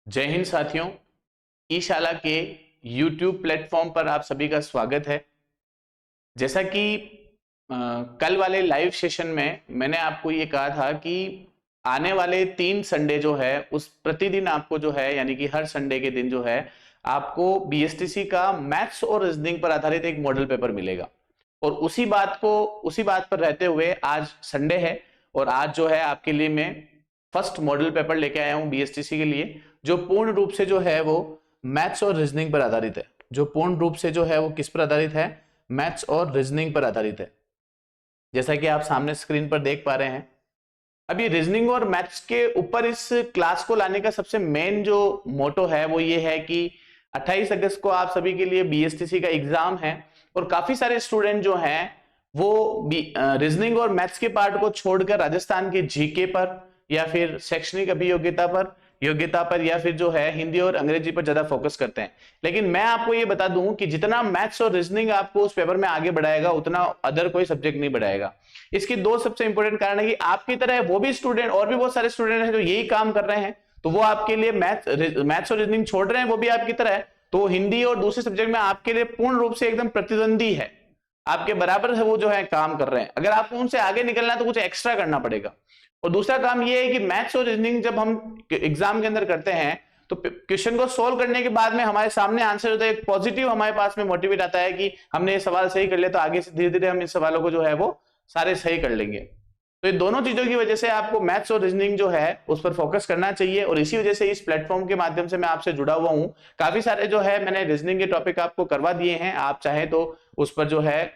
जय हिंद साथियों, ई शाला के YouTube प्लेटफॉर्म पर आप सभी का स्वागत है। जैसा कि कल वाले लाइव सेशन में मैंने आपको ये कहा था कि आने वाले 3 संडे जो है उस प्रतिदिन आपको जो है यानी कि हर संडे के दिन जो है आपको BSTC का मैथ्स और रीजनिंग पर आधारित एक मॉडल पेपर मिलेगा। और उसी बात पर रहते हुए आज संडे है और आज जो है आपके लिए मैं फर्स्ट मॉडल पेपर लेके आया हूं BSTC के लिए, जो पूर्ण रूप से जो है वो मैथ्स और रीजनिंग पर आधारित है। जो पूर्ण रूप से जो है वो किस पर आधारित है? मैथ्स और रीजनिंग पर आधारित है। जैसा कि आप सामने स्क्रीन पर देख पा रहे हैं, अभी रीजनिंग और मैथ्स के ऊपर इस क्लास को लाने का सबसे मेन जो मोटो है वो ये है कि 28 अगस्त को आप सभी के लिए BSTC का एग्जाम है और काफी सारे स्टूडेंट जो हैं वो रीजनिंग और मैथ्स के पार्ट को छोड़कर राजस्थान के जीके पर या फिर शैक्षणिक अभियोग्यता पर या फिर जो है हिंदी और अंग्रेजी पर ज्यादा फोकस करते हैं। लेकिन मैं आपको ये बता दूं कि जितना मैथ्स और रीजनिंग आपको उस पेपर में आगे बढ़ाएगा उतना अदर कोई सब्जेक्ट नहीं बढ़ाएगा। इसके दो सबसे इंपॉर्टेंट कारण है कि आपकी तरह वो भी स्टूडेंट और भी बहुत सारे स्टूडेंट हैं जो यही काम कर रहे हैं, तो वो आपके लिए मैथ्स और रीजनिंग छोड़ रहे हैं, वो भी आपकी तरह है, तो हिंदी और दूसरे सब्जेक्ट में आपके लिए पूर्ण रूप से एकदम प्रतिद्वंदी है, आपके बराबर है, वो जो है काम कर रहे हैं। अगर आपको उनसे आगे निकलना है तो कुछ एक्स्ट्रा करना पड़ेगा। और दूसरा काम ये है कि मैथ्स और रीजनिंग जब हम एग्जाम के अंदर करते हैं तो क्वेश्चन को सोल्व करने के बाद में हमारे सामने आंसर होता है, एक पॉजिटिव हमारे पास में मोटिवेट आता है कि हमने ये सवाल सही कर लिया, तो आगे से धीरे धीरे हम इन सवालों को जो है वो सारे सही कर लेंगे। तो ये दोनों चीजों की वजह से आपको मैथ्स और रीजनिंग जो है उस पर फोकस करना चाहिए और इसी वजह से इस प्लेटफॉर्म के माध्यम से मैं आपसे जुड़ा हुआ हूं। काफी सारे जो है मैंने रीजनिंग के टॉपिक आपको करवा दिए हैं, आप चाहे तो उस पर जो है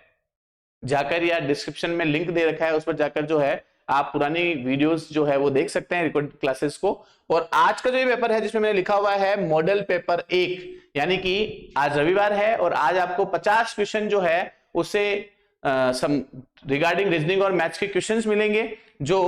जाकर या डिस्क्रिप्शन में लिंक दे रखा है, उस पर जाकर जो है आप पुरानी वीडियोस जो है वो देख सकते हैं, रिकॉर्डेड क्लासेस को। और आज का जो ये पेपर है जिसमें मैंने लिखा हुआ है मॉडल पेपर 1, यानी कि आज रविवार है और आज आपको 50 क्वेश्चन जो है उससे रिगार्डिंग रीजनिंग और मैथ्स के क्वेश्चंस मिलेंगे जो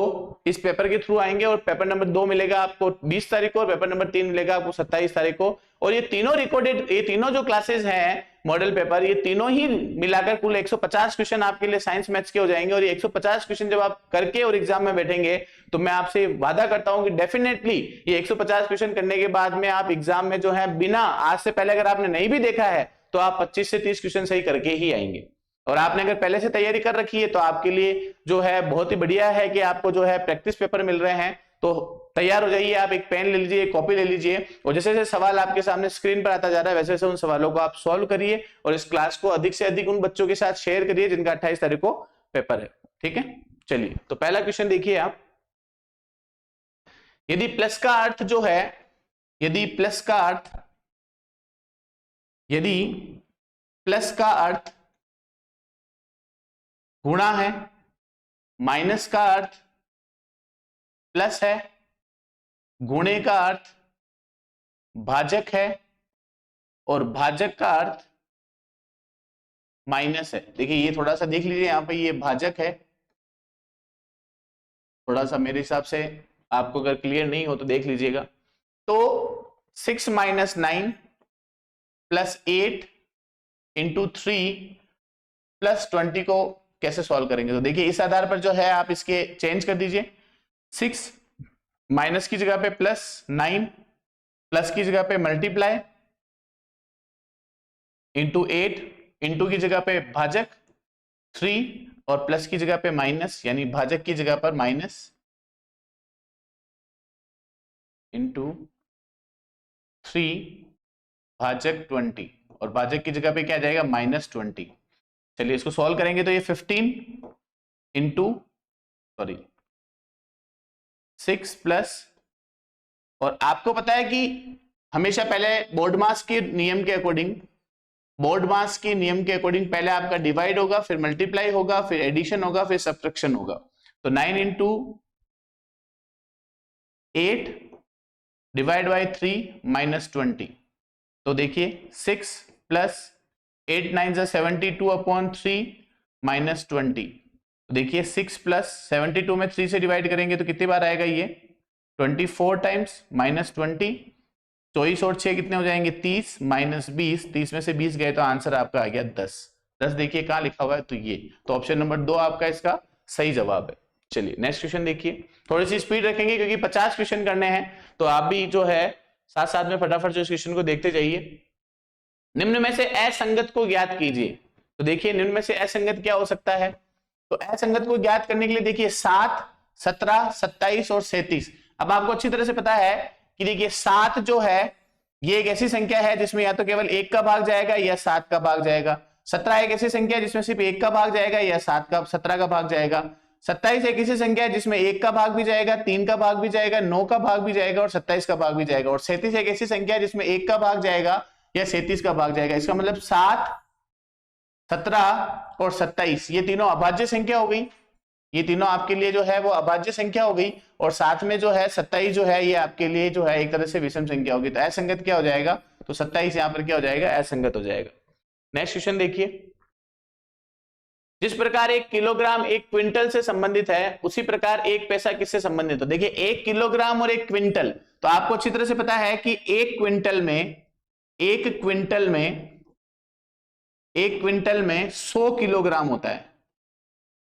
इस पेपर के थ्रू आएंगे। और पेपर नंबर 2 मिलेगा आपको 20 तारीख को और पेपर नंबर 3 मिलेगा आपको 27 तारीख को। और ये तीनों रिकॉर्डेड, ये तीनों जो क्लासेस हैं मॉडल पेपर, ये तीनों ही मिलाकर कुल 150 क्वेश्चन आपके लिए साइंस मैथ्स के हो जाएंगे। और ये 150 क्वेश्चन जब आप करके और एग्जाम में बैठेंगे तो मैं आपसे वादा करता हूं कि डेफिनेटली ये 150 क्वेश्चन करने के बाद में आप एग्जाम में जो है बिना, आज से पहले अगर आपने नहीं भी देखा है तो आप 25 से 30 क्वेश्चन सही करके ही आएंगे। और आपने अगर पहले से तैयारी कर रखी है तो आपके लिए जो है बहुत ही बढ़िया है कि आपको जो है प्रैक्टिस पेपर मिल रहे हैं। तो तैयार हो जाइए, आप एक पेन ले लीजिए, एक कॉपी ले लीजिए और जैसे जैसे सवाल आपके सामने स्क्रीन पर आता जा रहा है वैसे वैसे उन सवालों को आप सॉल्व करिए और इस क्लास को अधिक से अधिक उन बच्चों के साथ शेयर करिए जिनका 28 तारीख को पेपर है। ठीक है, चलिए तो पहला क्वेश्चन देखिए आप। यदि प्लस का अर्थ जो है, यदि प्लस का अर्थ गुणा है, माइनस का अर्थ प्लस है, गुणे का अर्थ भाजक है और भाजक का अर्थ माइनस है। देखिए ये थोड़ा सा देख लीजिए, यहां पे ये भाजक है, थोड़ा सा मेरे हिसाब से आपको अगर क्लियर नहीं हो तो देख लीजिएगा। तो 6 - 9 + 8 × 3 + 20 को कैसे सॉल्व करेंगे? तो देखिए इस आधार पर जो है आप इसके चेंज कर दीजिए। 6 माइनस की जगह पे प्लस, 9 प्लस की जगह पे मल्टीप्लाई, इंटू 8 इंटू की जगह पे भाजक, 3 और प्लस की जगह पे माइनस, यानी भाजक की जगह पर माइनस, इंटू 3 भाजक 20 और भाजक की जगह पे क्या जाएगा? -20। चलिए इसको सॉल्व करेंगे तो ये 15 इंटू 6 प्लस, और आपको पता है कि हमेशा पहले बोर्ड मास के नियम के अकॉर्डिंग पहले आपका डिवाइड होगा, फिर मल्टीप्लाई होगा, फिर एडिशन होगा, फिर सब्ट्रैक्शन होगा। तो 9 इंटू 8 डिवाइड बाई 3 -20। तो देखिए 6 प्लस 8 9 72/3 -20। देखिए 6 प्लस 72 में 3 से डिवाइड करेंगे तो कितनी बार आएगा? ये 24 टाइम्स -20, 24 और 6 कितने हो जाएंगे? 30 -20, 30 में से 20 गए तो आंसर आपका आ गया 10। 10 देखिए कहां लिखा हुआ है, तो ये, तो ऑप्शन नंबर 2 आपका इसका सही जवाब है। चलिए नेक्स्ट क्वेश्चन देखिए, थोड़ी सी स्पीड रखेंगे क्योंकि 50 क्वेश्चन करने हैं, तो आप भी जो है साथ साथ में फटाफट जो इस क्वेश्चन को देखते जाइए। निम्न में से असंगत को ज्ञात कीजिए। तो देखिए निम्न में से असंगत क्या हो सकता है, तो असंगत को ज्ञात करने के लिए देखिए 7, 17, 27 और 37। अब आपको अच्छी तरह से पता है कि देखिए 7 जो है ये एक ऐसी संख्या है जिसमें या तो केवल 1 का भाग जाएगा या 7 का भाग जाएगा। 17 एक ऐसी संख्या है जिसमें सिर्फ 1 का भाग जाएगा या 17 का भाग जाएगा। 27 एक ऐसी संख्या है जिसमें 1 का भाग भी जाएगा, 3 का भाग भी जाएगा, 9 का भाग भी जाएगा और 27 का भाग भी जाएगा। और 37 एक ऐसी संख्या है जिसमें 1 का भाग जाएगा या 37 का भाग जाएगा। इसका मतलब 7, 17 और 27 ये तीनों अभाज्य संख्या हो गई। ये तीनों आपके लिए जो है वो अभाज्य संख्या हो गई, और साथ में जो है 27 जो है ये आपके लिए जो है एक तरह से विषम संख्या होगी। तो असंगत क्या हो जाएगा, तो 27 यहां पर क्या हो जाएगा, असंगत हो जाएगा। नेक्स्ट क्वेश्चन देखिए, जिस प्रकार 1 किलोग्राम 1 क्विंटल से संबंधित है उसी प्रकार 1 पैसा किससे संबंधित हो। देखिए 1 किलोग्राम और 1 क्विंटल, तो आपको अच्छी तरह से पता है कि 1 क्विंटल में 100 किलोग्राम होता है।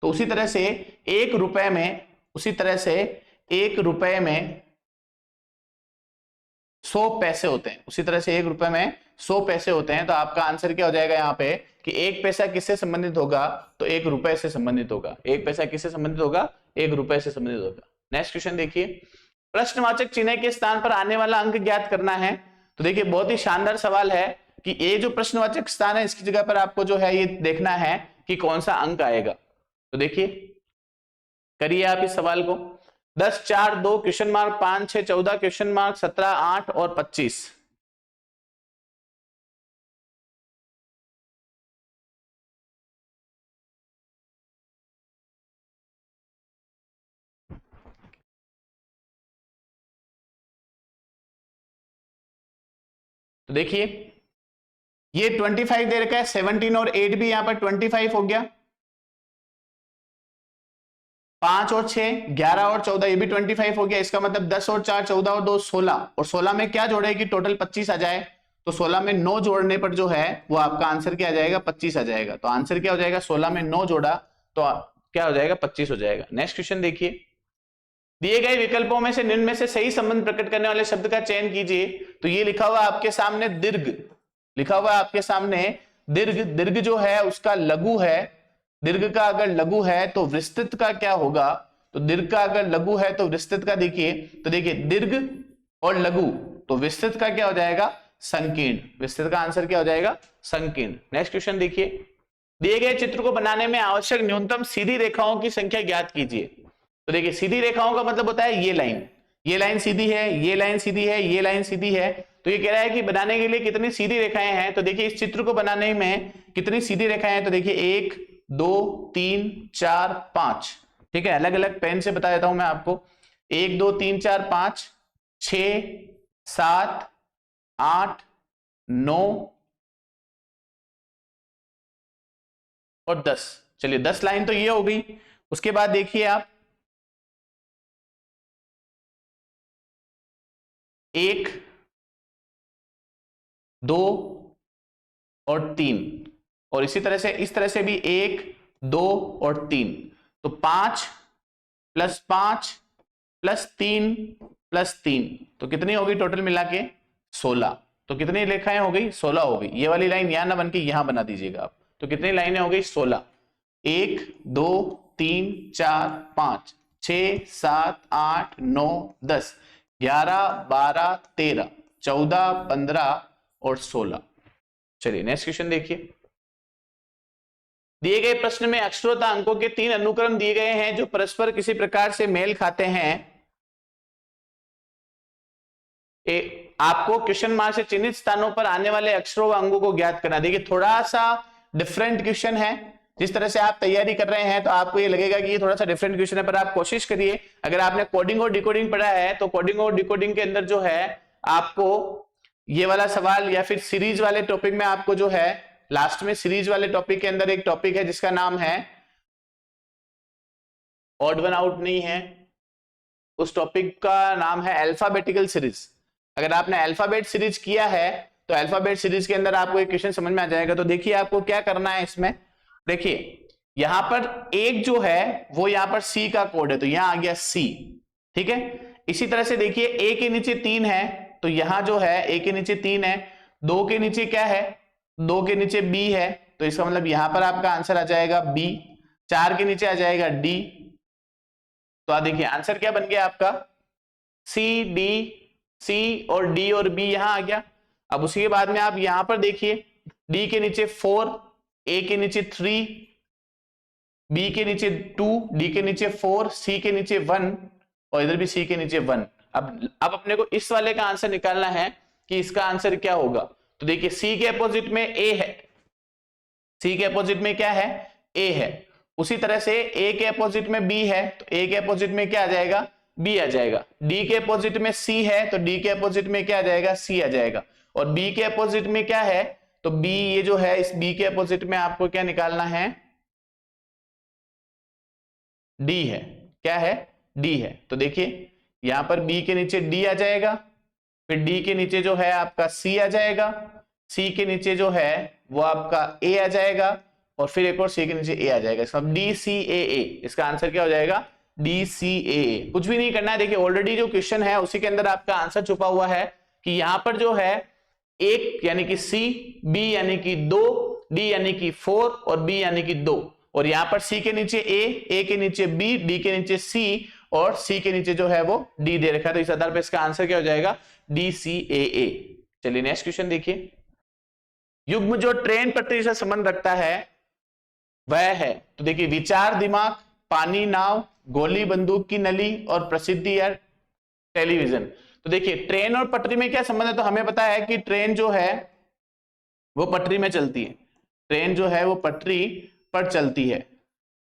तो उसी तरह से 1 रुपए में 100 पैसे होते हैं। उसी तरह से 1 रुपए में 100 पैसे होते हैं। तो आपका आंसर क्या हो जाएगा यहाँ पे कि 1 पैसा किससे संबंधित होगा, तो 1 रुपए से संबंधित होगा। 1 पैसा किससे संबंधित होगा, 1 रुपए से संबंधित होगा। नेक्स्ट क्वेश्चन देखिए, प्रश्नवाचक चिन्ह के स्थान पर आने वाला अंक ज्ञात करना है। तो देखिए बहुत ही शानदार सवाल है कि ये जो प्रश्नवाचक स्थान है इसकी जगह पर आपको जो है ये देखना है कि कौन सा अंक आएगा। तो देखिए करिए आप इस सवाल को। 10, 4, 2 क्वेश्चन मार्क, 5, 6, 14 क्वेश्चन मार्क, 17, 8 और 25। तो देखिए ये 25 दे रखा है, 17 और 8 भी यहां पर 25 हो गया, 5 और 6 11 और 14 ये भी 25 हो गया। इसका मतलब 10 और 4 14 और 2 16, और 16 में क्या जोड़े कि टोटल 25 आ जाए। तो 16 में 9 जोड़ने पर जो है वो आपका आंसर क्या आ जाएगा, 25 आ जाएगा। तो आंसर क्या हो जाएगा, 16 में 9 जोड़ा तो क्या हो जाएगा, 25 हो जाएगा। नेक्स्ट क्वेश्चन देखिए, दिए गए विकल्पों में से निम्न में से सही संबंध प्रकट करने वाले शब्द का चयन कीजिए। तो ये लिखा हुआ आपके सामने दीर्घ, लिखा हुआ आपके सामने दीर्घ। दीर्घ जो है उसका लघु है। दीर्घ का अगर लघु है तो विस्तृत का क्या होगा, तो दीर्घ का अगर लघु है तो विस्तृत का देखिए, तो देखिए दीर्घ और लघु, तो विस्तृत का क्या हो जाएगा, संकीर्ण। विस्तृत का आंसर क्या हो जाएगा, संकीर्ण। नेक्स्ट क्वेश्चन देखिए, दिए गए चित्र को बनाने में आवश्यक न्यूनतम सीधी रेखाओं की संख्या ज्ञात कीजिए। तो देखिए सीधी रेखाओं का मतलब होता है ये लाइन सीधी है, ये लाइन सीधी है, ये लाइन सीधी है। तो ये कह रहा है कि बनाने के लिए कितनी सीधी रेखाएं हैं। तो देखिए इस चित्र को बनाने में कितनी सीधी रेखाएं हैं, तो देखिए 1 2 3 4 5। ठीक है, अलग अलग पेन से बता देता हूं मैं आपको। 1 2 3 4 5 6 7 8 9 और 10। चलिए 10 लाइन तो ये हो गई। उसके बाद देखिए आप 1 2 और 3, और इसी तरह से इस तरह से भी 1 2 और 3। तो 5 + 5 + 3 + 3, तो कितनी होगी टोटल मिला के 16। तो कितनी रेखाएं हो गई, 16 हो गई। ये वाली लाइन यहां ना बन के यहां बना दीजिएगा आप। तो कितनी लाइनें हो गई, 16। 1 2 3 4 5 6 7 8 9 10 11 12 13 14 15 और 16। चलिए नेक्स्ट क्वेश्चन देखिए, दिए गए प्रश्न में अक्षरों अंकों के 3 अनुक्रम दिए गए हैं जो परस्पर किसी प्रकार से मेल खाते हैं। आपको क्वेश्चन मार्क से चिन्हित स्थानों पर आने वाले अक्षरों व अंकों को ज्ञात करना। देखिए थोड़ा सा डिफरेंट क्वेश्चन है। जिस तरह से आप तैयारी कर रहे हैं तो आपको ये लगेगा कि ये थोड़ा सा डिफरेंट क्वेश्चन है, पर आप कोशिश करिए। अगर आपने कोडिंग और डिकोडिंग पढ़ा है तो कोडिंग और डिकोडिंग के अंदर जो है आपको ये वाला सवाल या फिर सीरीज वाले टॉपिक में आपको जो है लास्ट में सीरीज वाले टॉपिक के अंदर एक टॉपिक है जिसका नाम है ऑड वन आउट नहीं है, उस टॉपिक का नाम है अल्फाबेटिकल सीरीज। अगर आपने अल्फाबेट सीरीज किया है तो अल्फाबेट सीरीज के अंदर आपको एक क्वेश्चन समझ में आ जाएगा। तो देखिए आपको क्या करना है इसमें, देखिए यहां पर एक जो है वो यहां पर सी का कोड है, तो यहां आ गया सी। ठीक है, इसी तरह से देखिए ए के नीचे 3 है तो यहां जो है ए के नीचे 3 है, 2 के नीचे क्या है, 2 के नीचे बी है, तो इसका मतलब यहां पर आपका आंसर आ जाएगा बी। 4 के नीचे आ जाएगा डी, तो आप देखिए आंसर क्या बन गया आपका सी डी, सी और डी और बी यहां आ गया। अब उसी के बाद में आप यहां पर देखिए डी के नीचे 4, ए के नीचे 3, बी के नीचे 2, डी के नीचे 4, सी के नीचे 1 और इधर भी सी के नीचे 1। अब अपने को इस वाले का आंसर निकालना है कि इसका आंसर क्या होगा। तो देखिए सी के अपोजिट में ए है, सी के अपोजिट में क्या है, ए है। उसी तरह से ए के अपोजिट में बी है, तो ए के अपोजिट में क्या आ जाएगा, बी आ जाएगा। डी के अपोजिट में सी है, तो डी के अपोजिट में क्या आ जाएगा, सी आ जाएगा। और बी के अपोजिट में क्या है, तो बी, ये जो है इस बी के अपोजिट में आपको क्या निकालना है, डी है। क्या है, डी है। तो देखिए यहां पर बी के नीचे डी आ जाएगा, फिर डी के नीचे जो है आपका सी आ जाएगा, सी के नीचे जो है वो आपका ए आ जाएगा, और फिर एक और सी के नीचे ए आ जाएगा। इसका डी सी ए ए, इसका आंसर क्या हो जाएगा, डी सी ए ए। कुछ भी नहीं करना है, देखिए ऑलरेडी जो क्वेश्चन है उसी के अंदर आपका आंसर छुपा हुआ है कि यहां पर जो है एक यानी कि सी, बी यानी कि 2, डी यानी कि 4 और बी यानी कि 2, और यहां पर सी के नीचे ए के नीचे बी, डी के नीचे सी और सी के नीचे जो है वो डी दे रखा है। तो इस आधार पर इसका आंसर क्या हो जाएगा, डी सी ए ए। चलिए नेक्स्ट क्वेश्चन देखिए। युग्म जो ट्रेन पटरी से संबंध रखता है वह है, तो देखिए विचार दिमाग, पानी नाव, गोली बंदूक की नली और प्रसिद्धि या टेलीविजन। तो देखिए ट्रेन और पटरी में क्या संबंध है, तो हमें पता है कि ट्रेन जो है वो पटरी में चलती है, ट्रेन जो है वो पटरी पर चलती है,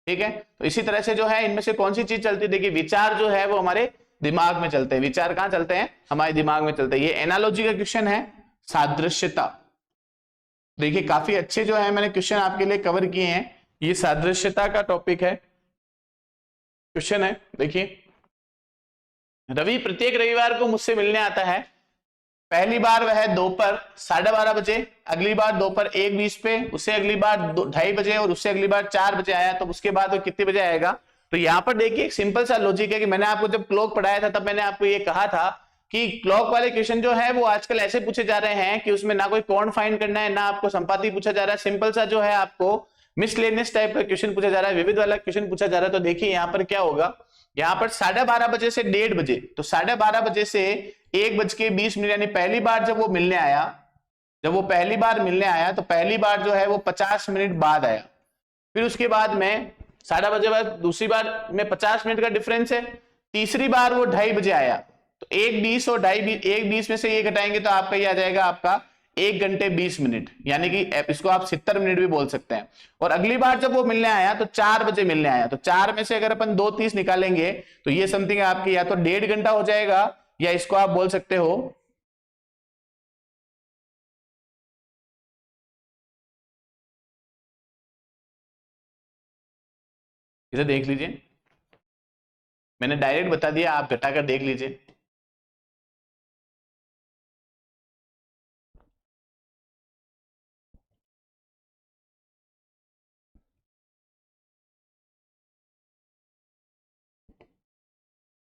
ठीक है। तो इसी तरह से जो है इनमें से कौन सी चीज चलती है, देखिए विचार जो है वो हमारे दिमाग में चलते हैं। विचार कहां चलते हैं, हमारे दिमाग में चलते हैं। ये एनालॉजी का क्वेश्चन है, सादृश्यता। देखिए काफी अच्छे जो है मैंने क्वेश्चन आपके लिए कवर किए हैं, ये सादृश्यता का टॉपिक है, क्वेश्चन है। देखिए रवि प्रत्येक रविवार को मुझसे मिलने आता है। पहली बार वह दोपहर 12:30 बजे, अगली बार दोपहर 1:20 पे, उससे अगली बार 2:30 बजे और उससे अगली बार 4 बजे आया, तो उसके बाद वो कितने बजे आएगा। तो यहाँ पर देखिए एक सिंपल सा लॉजिक है कि मैंने आपको जब क्लॉक पढ़ाया था तब मैंने आपको ये कहा था कि क्लॉक वाले क्वेश्चन जो है वो आजकल ऐसे पूछे जा रहे हैं कि उसमें ना कोई कोण फाइंड करना है, ना आपको संपाति पूछा जा रहा है, सिंपल सा जो है आपको मिसलेनियस टाइप का क्वेश्चन पूछा जा रहा है, विविध वाला क्वेश्चन पूछा जा रहा है। तो देखिए यहाँ पर क्या होगा, यहाँ पर 12:30 बजे से 1:30 बजे, तो 12:30 बजे से 1:20 यानी पहली बार जब वो मिलने आया, जब वो पहली बार मिलने आया तो पहली बार जो है वो 50 मिनट बाद आया। फिर उसके बाद में 12:30 बजे बाद दूसरी बार में 50 मिनट का डिफरेंस है, तीसरी बार वो 2:30 बजे आया, तो 1:20 और 2:30, 1:20 में से ये घटाएंगे तो आपका ये आ जाएगा आपका 1 घंटे 20 मिनट, यानी कि इसको आप 70 मिनट भी बोल सकते हैं। और अगली बार जब वो मिलने आया तो 4 बजे मिलने आया, तो 4 में से अगर अपन 2:30 निकालेंगे तो ये समथिंग आपकी या तो 1.5 घंटा हो जाएगा, या इसको आप बोल सकते हो इसे देख लीजिए, मैंने डायरेक्ट बता दिया, आप घटाकर देख लीजिए।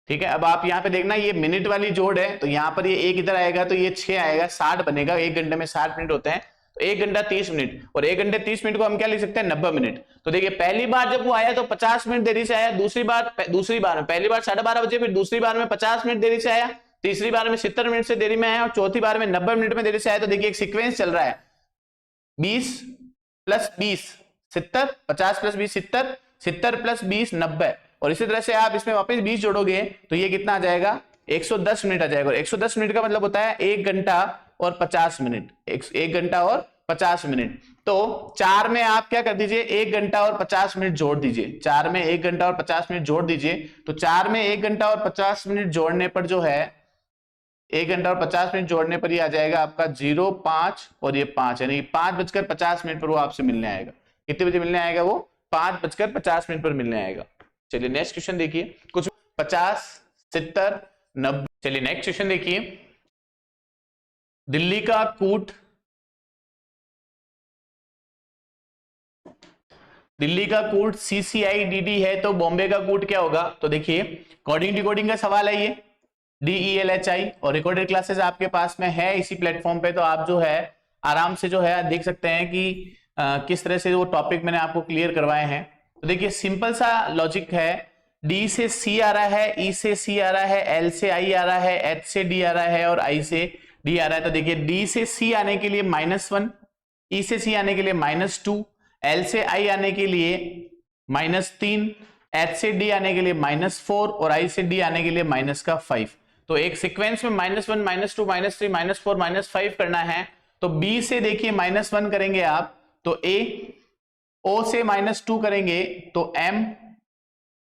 ठीक है, अब आप यहाँ पे देखना ये मिनट वाली जोड़ है, तो यहाँ पर ये 1 इधर आएगा तो ये 6 आएगा, 60 बनेगा। 1 घंटे में 60 मिनट होते हैं, तो 1 घंटा 30 मिनट, और 1 घंटे 30 मिनट को हम क्या लिख सकते हैं, 90 मिनट। तो देखिए पहली बार जब वो आया तो 50 मिनट देरी से आया, दूसरी बार में पहली बार 12:30 बजे, फिर दूसरी बार में 50 मिनट देरी से आया, तीसरी बार में 70 मिनट से देरी में आया, और चौथी बार में 90 मिनट में देरी से आया। तो देखिए एक सीक्वेंस चल रहा है, 20 + 20 70, 50 + 20 70, 70 + 20 90, और इसी तरह से आप इसमें वापस 20 जोड़ोगे तो ये कितना आ जाएगा, 110 मिनट आ जाएगा। और 110 मिनट का मतलब होता है 1 घंटा और 50 मिनट, 1 घंटा और 50 मिनट। तो 4 में आप क्या कर दीजिए, 1 घंटा और 50 मिनट जोड़ दीजिए, 4 में 1 घंटा और 50 मिनट जोड़ दीजिए। तो 4 में 1 घंटा और 50 मिनट जोड़ने पर जो है 1 घंटा और 50 मिनट जोड़ने पर ये आ जाएगा आपका 0, 5 और ये 5, यानी 5:50 पर वो आपसे मिलने आएगा। कितने बजे मिलने आएगा वो, 5:50 पर मिलने आएगा। चलिए नेक्स्ट क्वेश्चन देखिए, कुछ 50, 70, 90। चलिए नेक्स्ट क्वेश्चन देखिए, दिल्ली का कूट, दिल्ली का कूट CCIDD है, तो बॉम्बे का कूट क्या होगा। तो देखिए कोडिंग डिकोडिंग का सवाल है ये, DELHI, और रिकॉर्डेड क्लासेस आपके पास में है इसी प्लेटफॉर्म पे, तो आप जो है आराम से जो है देख सकते हैं कि किस तरह से वो टॉपिक मैंने आपको क्लियर करवाए हैं। तो देखिए सिंपल सा लॉजिक है, D से C आ रहा है, E से C आ रहा है, L से I आ रहा है, H से D आ रहा है और I से D आ रहा है। तो देखिए D से C आने के लिए -1, E से C आने के लिए -2, L से I आने के लिए -3, H से D आने के लिए -4 और I से D आने के लिए -5। तो एक सीक्वेंस में -1, -2, -3, -4, -5 करना है। तो B से देखिए -1 करेंगे आप तो A, O से -2 करेंगे तो M,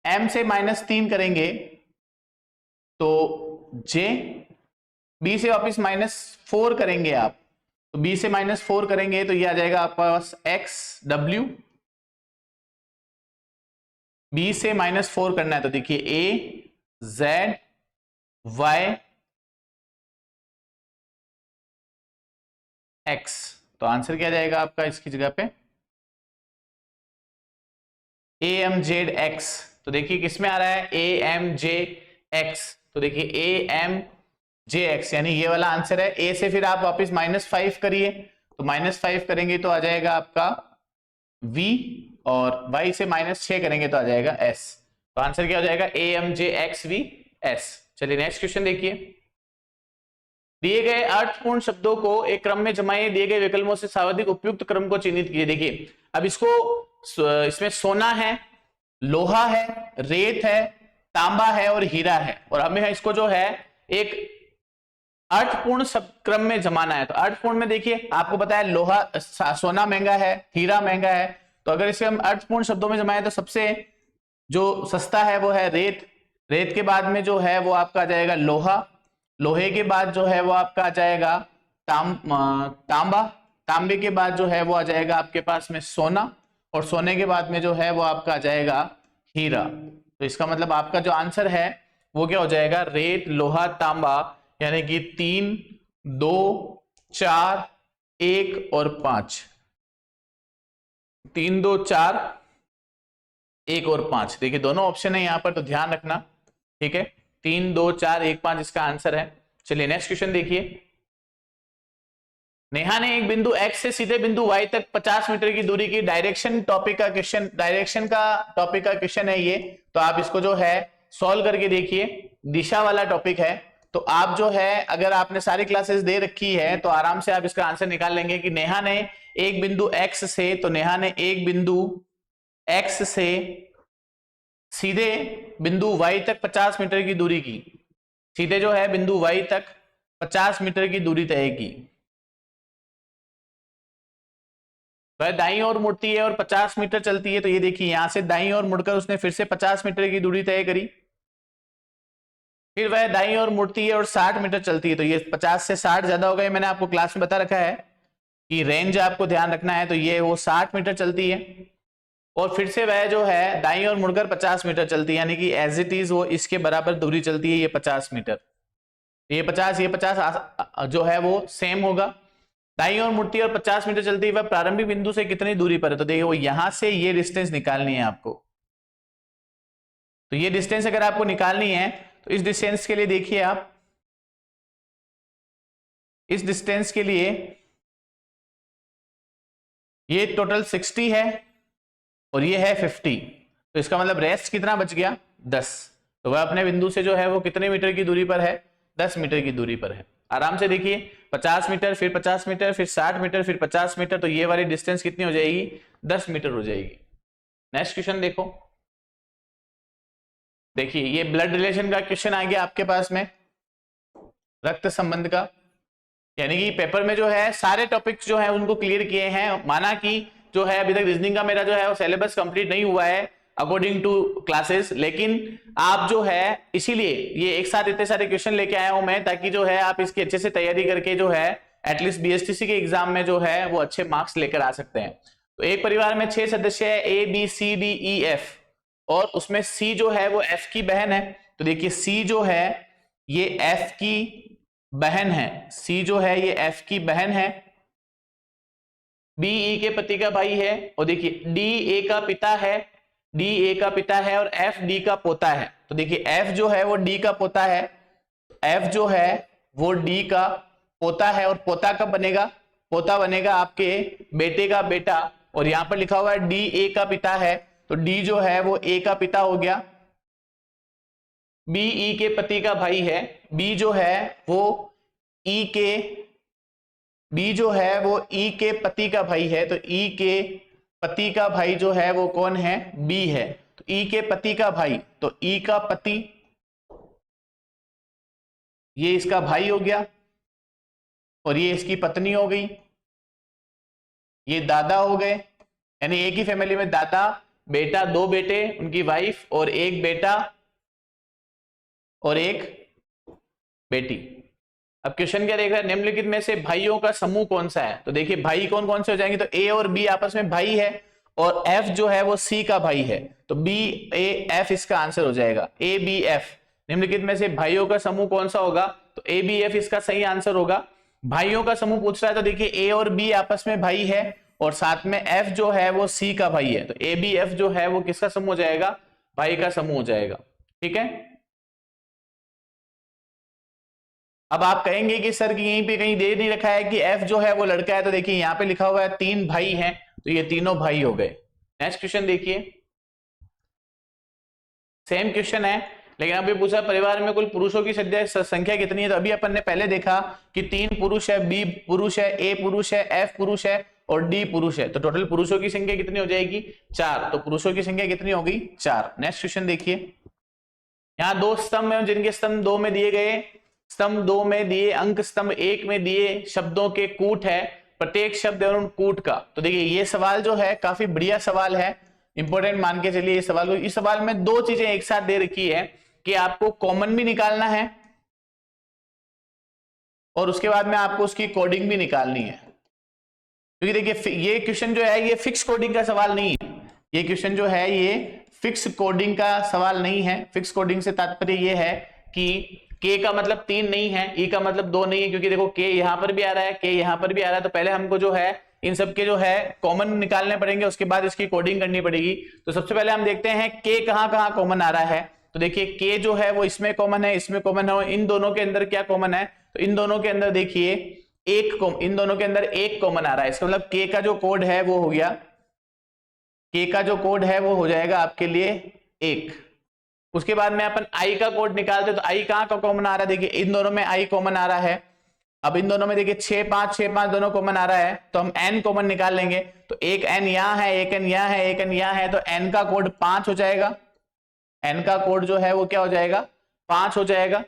M से -3 करेंगे तो J, B से वापस -4 करेंगे आप तो B से -4 करेंगे तो ये आ जाएगा आपके पास X, W। B से -4 करना है तो देखिए A, Z, Y, X। तो आंसर क्या जाएगा आपका इसकी जगह पे AMZX। तो देखिए किसमें आ रहा है AMJX। तो देखिए AMJX यानी ये वाला आंसर है। A से फिर आप वापस -5 करिए तो -5 करेंगे तो आ जाएगा आपका V, और Y से -6 करेंगे तो आ जाएगा S। तो आंसर क्या हो जाएगा AMJXVS। चलिए नेक्स्ट क्वेश्चन देखिए, दिए गए अर्थपूर्ण शब्दों को एक क्रम में जमाइए, दिए गए विकल्पों से सर्वाधिक उपयुक्त क्रम को चिन्हित कीजिए। देखिए अब इसमें सोना है, लोहा है, रेत है, तांबा है और हीरा है, और हमें इसको जो है एक अर्थपूर्ण क्रम में जमाना है। तो अर्थपूर्ण में देखिए आपको पता है लोहा, सोना महंगा है, हीरा महंगा है, तो अगर इसे हम अर्थपूर्ण शब्दों में जमाएं तो सबसे जो सस्ता है वो है रेत, रेत के बाद में जो है वो आपका आ जाएगा लोहा, लोहे के बाद जो है वो आपका आ जाएगा तांबा, तांबे के बाद जो है वो आ जाएगा आपके पास में सोना, और सोने के बाद में जो है वो आपका आ जाएगा हीरा। तो इसका मतलब आपका जो आंसर है वो क्या हो जाएगा रेत, लोहा, तांबा, यानी कि 3, 2, 4, 1 और 5। 3, 2, 4, 1 और 5। देखिए दोनों ऑप्शन है यहाँ पर, तो ध्यान रखना, ठीक है। 3, 2, 4, 1, 5 इसका आंसर है। चलिए नेक्स्ट क्वेश्चन देखिए, नेहा ने एक बिंदु X से सीधे बिंदु Y तक 50 मीटर की दूरी की। डायरेक्शन टॉपिक का क्वेश्चन, डायरेक्शन का टॉपिक का क्वेश्चन है ये, तो आप इसको जो है सॉल्व करके देखिए, दिशा वाला टॉपिक है। तो आप जो है अगर आपने सारी क्लासेस दे रखी है तो आराम से आप इसका आंसर निकाल लेंगे कि नेहा ने एक बिंदु X से, तो नेहा ने एक बिंदु X से सीधे बिंदु Y तक 50 मीटर की दूरी की, सीधे जो है बिंदु Y तक 50 मीटर की दूरी तय की। वह दाईं ओर मुड़ती है और 50 मीटर चलती है, तो ये देखिए यहां से दाईं ओर मुड़कर उसने फिर से 50 मीटर की दूरी तय करी। फिर वह दाईं ओर मुड़ती है और 60 मीटर चलती है, तो ये 50 से 60 ज्यादा हो गए। मैंने आपको क्लास में बता रखा है कि रेंज आपको ध्यान रखना है, तो ये वो 60 मीटर चलती है, और फिर से वह जो है दाईं ओर मुड़कर 50 मीटर चलती है, यानी कि एज इट इज वो इसके बराबर दूरी चलती है, ये 50 मीटर, ये 50 जो है वो सेम होगा। दाईं ओर मुड़ती है और 50 मीटर चलती है, वह प्रारंभिक बिंदु से कितनी दूरी पर है, तो देखिए वो यहां से ये डिस्टेंस निकालनी है आपको। तो ये डिस्टेंस अगर आपको निकालनी है तो इस डिस्टेंस के लिए देखिए आप, इस डिस्टेंस के लिए ये टोटल 60 है और ये है 50, तो इसका मतलब रेस्ट कितना बच गया 10। तो वह अपने बिंदु से जो है वो कितने मीटर की दूरी पर है 10 मीटर की दूरी पर है। आराम से देखिए 50 मीटर, फिर 50 मीटर, फिर 60 मीटर, फिर 50 मीटर, तो ये वाली डिस्टेंस कितनी हो जाएगी 10 मीटर हो जाएगी। नेक्स्ट क्वेश्चन देखो, देखिए ये ब्लड रिलेशन का क्वेश्चन आ गया आपके पास में, रक्त संबंध का, यानी कि पेपर में जो है सारे टॉपिक्स जो है उनको क्लियर किए हैं। माना कि जो है अभी तक रीजनिंग का मेरा जो है वो सिलेबस कंप्लीट नहीं हुआ है अकॉर्डिंग टू क्लासेस, लेकिन आप जो है इसीलिए ये एक साथ इतने सारे क्वेश्चन लेके आया हूं मैं, ताकि जो है आप इसकी अच्छे से तैयारी करके जो है एटलीस्ट BSTC के एग्जाम में जो है वो अच्छे मार्क्स लेकर आ सकते हैं। तो एक परिवार में 6 सदस्य है ABCDEF, और उसमें C जो है वो F की बहन है। तो देखिए C जो है ये F की बहन है, C जो है ये F की बहन है, B E के पति का भाई है, और देखिए D A का पिता है, D A का पिता है, और F D का पोता है। तो देखिए F जो है वो D का पोता है, F जो है वो D का पोता है, और पोता कब बनेगा, पोता बनेगा आपके बेटे का बेटा, और यहां पर लिखा हुआ है D A का पिता है, तो D जो है वो A का पिता हो गया, B E के पति का भाई है, B जो है वो E के B जो है वो E के पति का भाई है, तो E के पति का भाई जो है वो कौन है, B है। तो E के पति का भाई, तो E का पति ये इसका भाई हो गया, और ये इसकी पत्नी हो गई, ये दादा हो गए, यानी एक ही फैमिली में दादा बेटा, दो बेटे उनकी वाइफ, और एक बेटा और एक बेटी। अब क्वेश्चन क्या देख रहा है, निम्नलिखित में से भाइयों का समूह कौन सा है, तो देखिए भाई कौन कौन से हो जाएंगे, तो ए और बी आपस में भाई है, और एफ जो है वो सी का भाई है, तो बी ए एफ इसका आंसर हो जाएगा, ए बी एफ। निम्नलिखित में से भाइयों का समूह कौन सा होगा, तो ए बी एफ इसका सही आंसर होगा। भाइयों का समूह पूछ रहा है, तो देखिए ए और बी आपस में भाई है, और साथ में एफ जो है वो सी का भाई है, तो ए बी एफ जो है वो किसका समूह हो जाएगा, भाई का समूह हो जाएगा। ठीक है, अब आप कहेंगे कि सर कि यहीं पे कहीं दे नहीं रखा है कि एफ जो है वो लड़का है, तो देखिए यहाँ पे लिखा हुआ है तीन भाई हैं, तो ये तीनों भाई हो गए। नेक्स्ट क्वेश्चन देखिए, सेम क्वेश्चन है, लेकिन अभी पूछा परिवार में कुल पुरुषों की संख्या कितनी है, तो अभी अपन ने पहले देखा कि 3 पुरुष है, बी पुरुष है, ए पुरुष है, एफ पुरुष है और डी पुरुष है, तो टोटल पुरुषों की संख्या कितनी हो जाएगी, 4। तो पुरुषों की संख्या कितनी होगी, 4। नेक्स्ट क्वेश्चन देखिए, यहाँ 2 स्तंभ है, जिनके स्तंभ 2 में दिए गए, स्तंभ 2 में दिए अंक स्तंभ 1 में दिए शब्दों के कूट है, प्रत्येक शब्द और उन कूट का। तो देखिए ये सवाल जो है काफी बढ़िया सवाल है, इंपॉर्टेंट मान के चलिए इस सवाल को। इस सवाल में 2 चीजें एक साथ दे रखी है कि आपको कॉमन भी निकालना है और उसके बाद में आपको उसकी कोडिंग भी निकालनी है, क्योंकि देखिए ये क्वेश्चन जो है ये फिक्स कोडिंग का सवाल नहीं है, ये क्वेश्चन जो है ये फिक्स कोडिंग का सवाल नहीं है। फिक्स कोडिंग से तात्पर्य ये है कि k का मतलब 3 नहीं है, e का मतलब 2 नहीं है, क्योंकि देखो k यहां पर भी आ रहा है, k यहां पर भी आ रहा है, तो पहले हमको जो है इन सब के जो है कॉमन निकालने पड़ेंगे, उसके बाद इसकी कोडिंग करनी पड़ेगी। तो सबसे पहले हम देखते हैं k कहां कहां कॉमन आ रहा है, तो देखिए k जो है वो इसमें कॉमन है, इसमें कॉमन है, इन दोनों के अंदर क्या कॉमन है, तो इन दोनों के अंदर देखिए इन दोनों के अंदर एक कॉमन आ रहा है, इसका मतलब k का जो कोड है वो हो गया, k का जो कोड है वो हो जाएगा आपके लिए 1। उसके बाद में अपन i का कोड निकालते तो i कहां का कॉमन आ रहा है, देखिए इन दोनों में i कॉमन आ रहा है। अब इन दोनों में देखिए 6 5 दोनों कॉमन आ रहा है, तो हम n कॉमन निकाल लेंगे, तो एक n यहां है, एक n यहां है, एक n यहां है, तो n का कोड 5 हो जाएगा, n का कोड जो है वो क्या हो जाएगा, 5 हो जाएगा,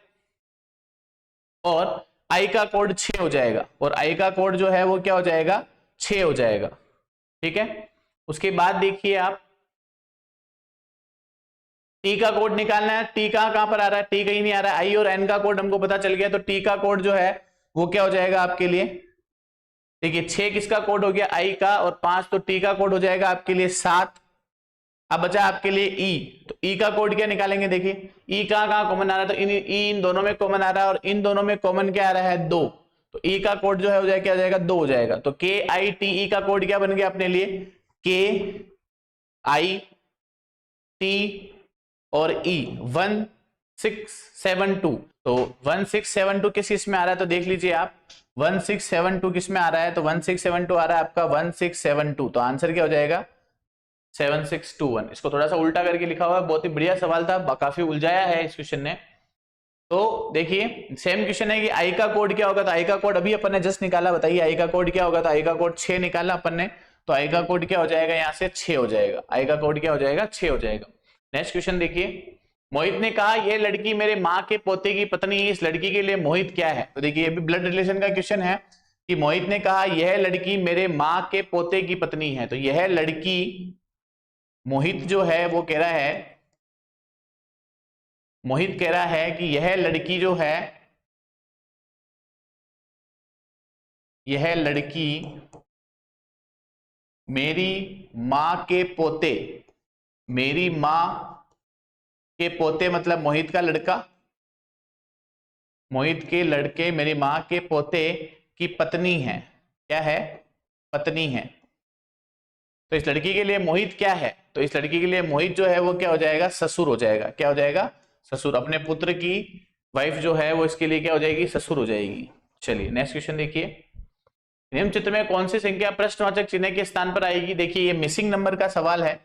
और i का कोड 6 हो जाएगा, और i का कोड जो है वो क्या हो जाएगा, 6 हो जाएगा। ठीक है, उसके बाद देखिए आप टी का कोड निकालना है, टी कहां पर आ रहा है, टी कहीं नहीं आ रहा है, आई और एन का कोड हमको पता चल गया, तो टी का कोड जो है वो क्या हो जाएगा आपके लिए, देखिए 6 किसका कोड हो गया, आई का, और 5 तो टी का कोड हो जाएगा आपके लिए 7। अब बचा आपके लिए ई, तो ई का कोड क्या निकालेंगे, देखिए ई कहां कॉमन आ रहा है, तो इन दोनों में कॉमन आ रहा है, और इन दोनों में कॉमन क्या आ रहा है, 2, तो ई का कोड जो है हो जाएगा क्या हो जाएगा, 2 हो जाएगा। तो के आई टी ई का कोड क्या बन गया अपने लिए, के आई टी और E 1672, तो 1672 किस में आ रहा है, तो देख लीजिए आप 1672 किस में आ रहा है, तो 1672 आ रहा है आपका 1672, तो आंसर क्या हो जाएगा 7621। इसको थोड़ा सा उल्टा करके लिखा हुआ है, बहुत ही बढ़िया सवाल था, काफी उलझाया है इस क्वेश्चन ने। तो देखिए सेम क्वेश्चन है कि आई का कोड क्या होगा, तो आई का कोड अभी अपन ने जस्ट निकाला, बताइए आई का कोड क्या होगा, तो आई का कोड 6 निकाला अपन ने, तो आई का कोड क्या हो जाएगा, यहाँ से 6 हो जाएगा, आई का कोड क्या हो जाएगा, 6 हो जाएगा। नेक्स्ट क्वेश्चन देखिए, मोहित ने कहा यह लड़की मेरे माँ के पोते की पत्नी है, इस लड़की के लिए मोहित क्या है, तो देखिए ये भी ब्लड रिलेशन का क्वेश्चन है कि मोहित ने कहा यह लड़की मेरे माँ के पोते की पत्नी है, तो यह लड़की, मोहित जो है वो कह रहा है, मोहित कह रहा है कि यह लड़की जो है, यह लड़की मेरी माँ के पोते, मेरी माँ के पोते मतलब मोहित का लड़का, मोहित के लड़के मेरी माँ के पोते की पत्नी है, क्या है, पत्नी है। तो इस लड़की के लिए मोहित क्या है, तो इस लड़की के लिए मोहित जो है वो क्या हो जाएगा, ससुर हो जाएगा, क्या हो जाएगा, ससुर। अपने पुत्र की वाइफ जो है वो इसके लिए क्या हो जाएगी, ससुर हो जाएगी। चलिए नेक्स्ट क्वेश्चन देखिए, निम्न चित्र में कौन सी संख्या प्रश्नवाचक चिन्ह के स्थान पर आएगी। देखिए ये मिसिंग नंबर का सवाल है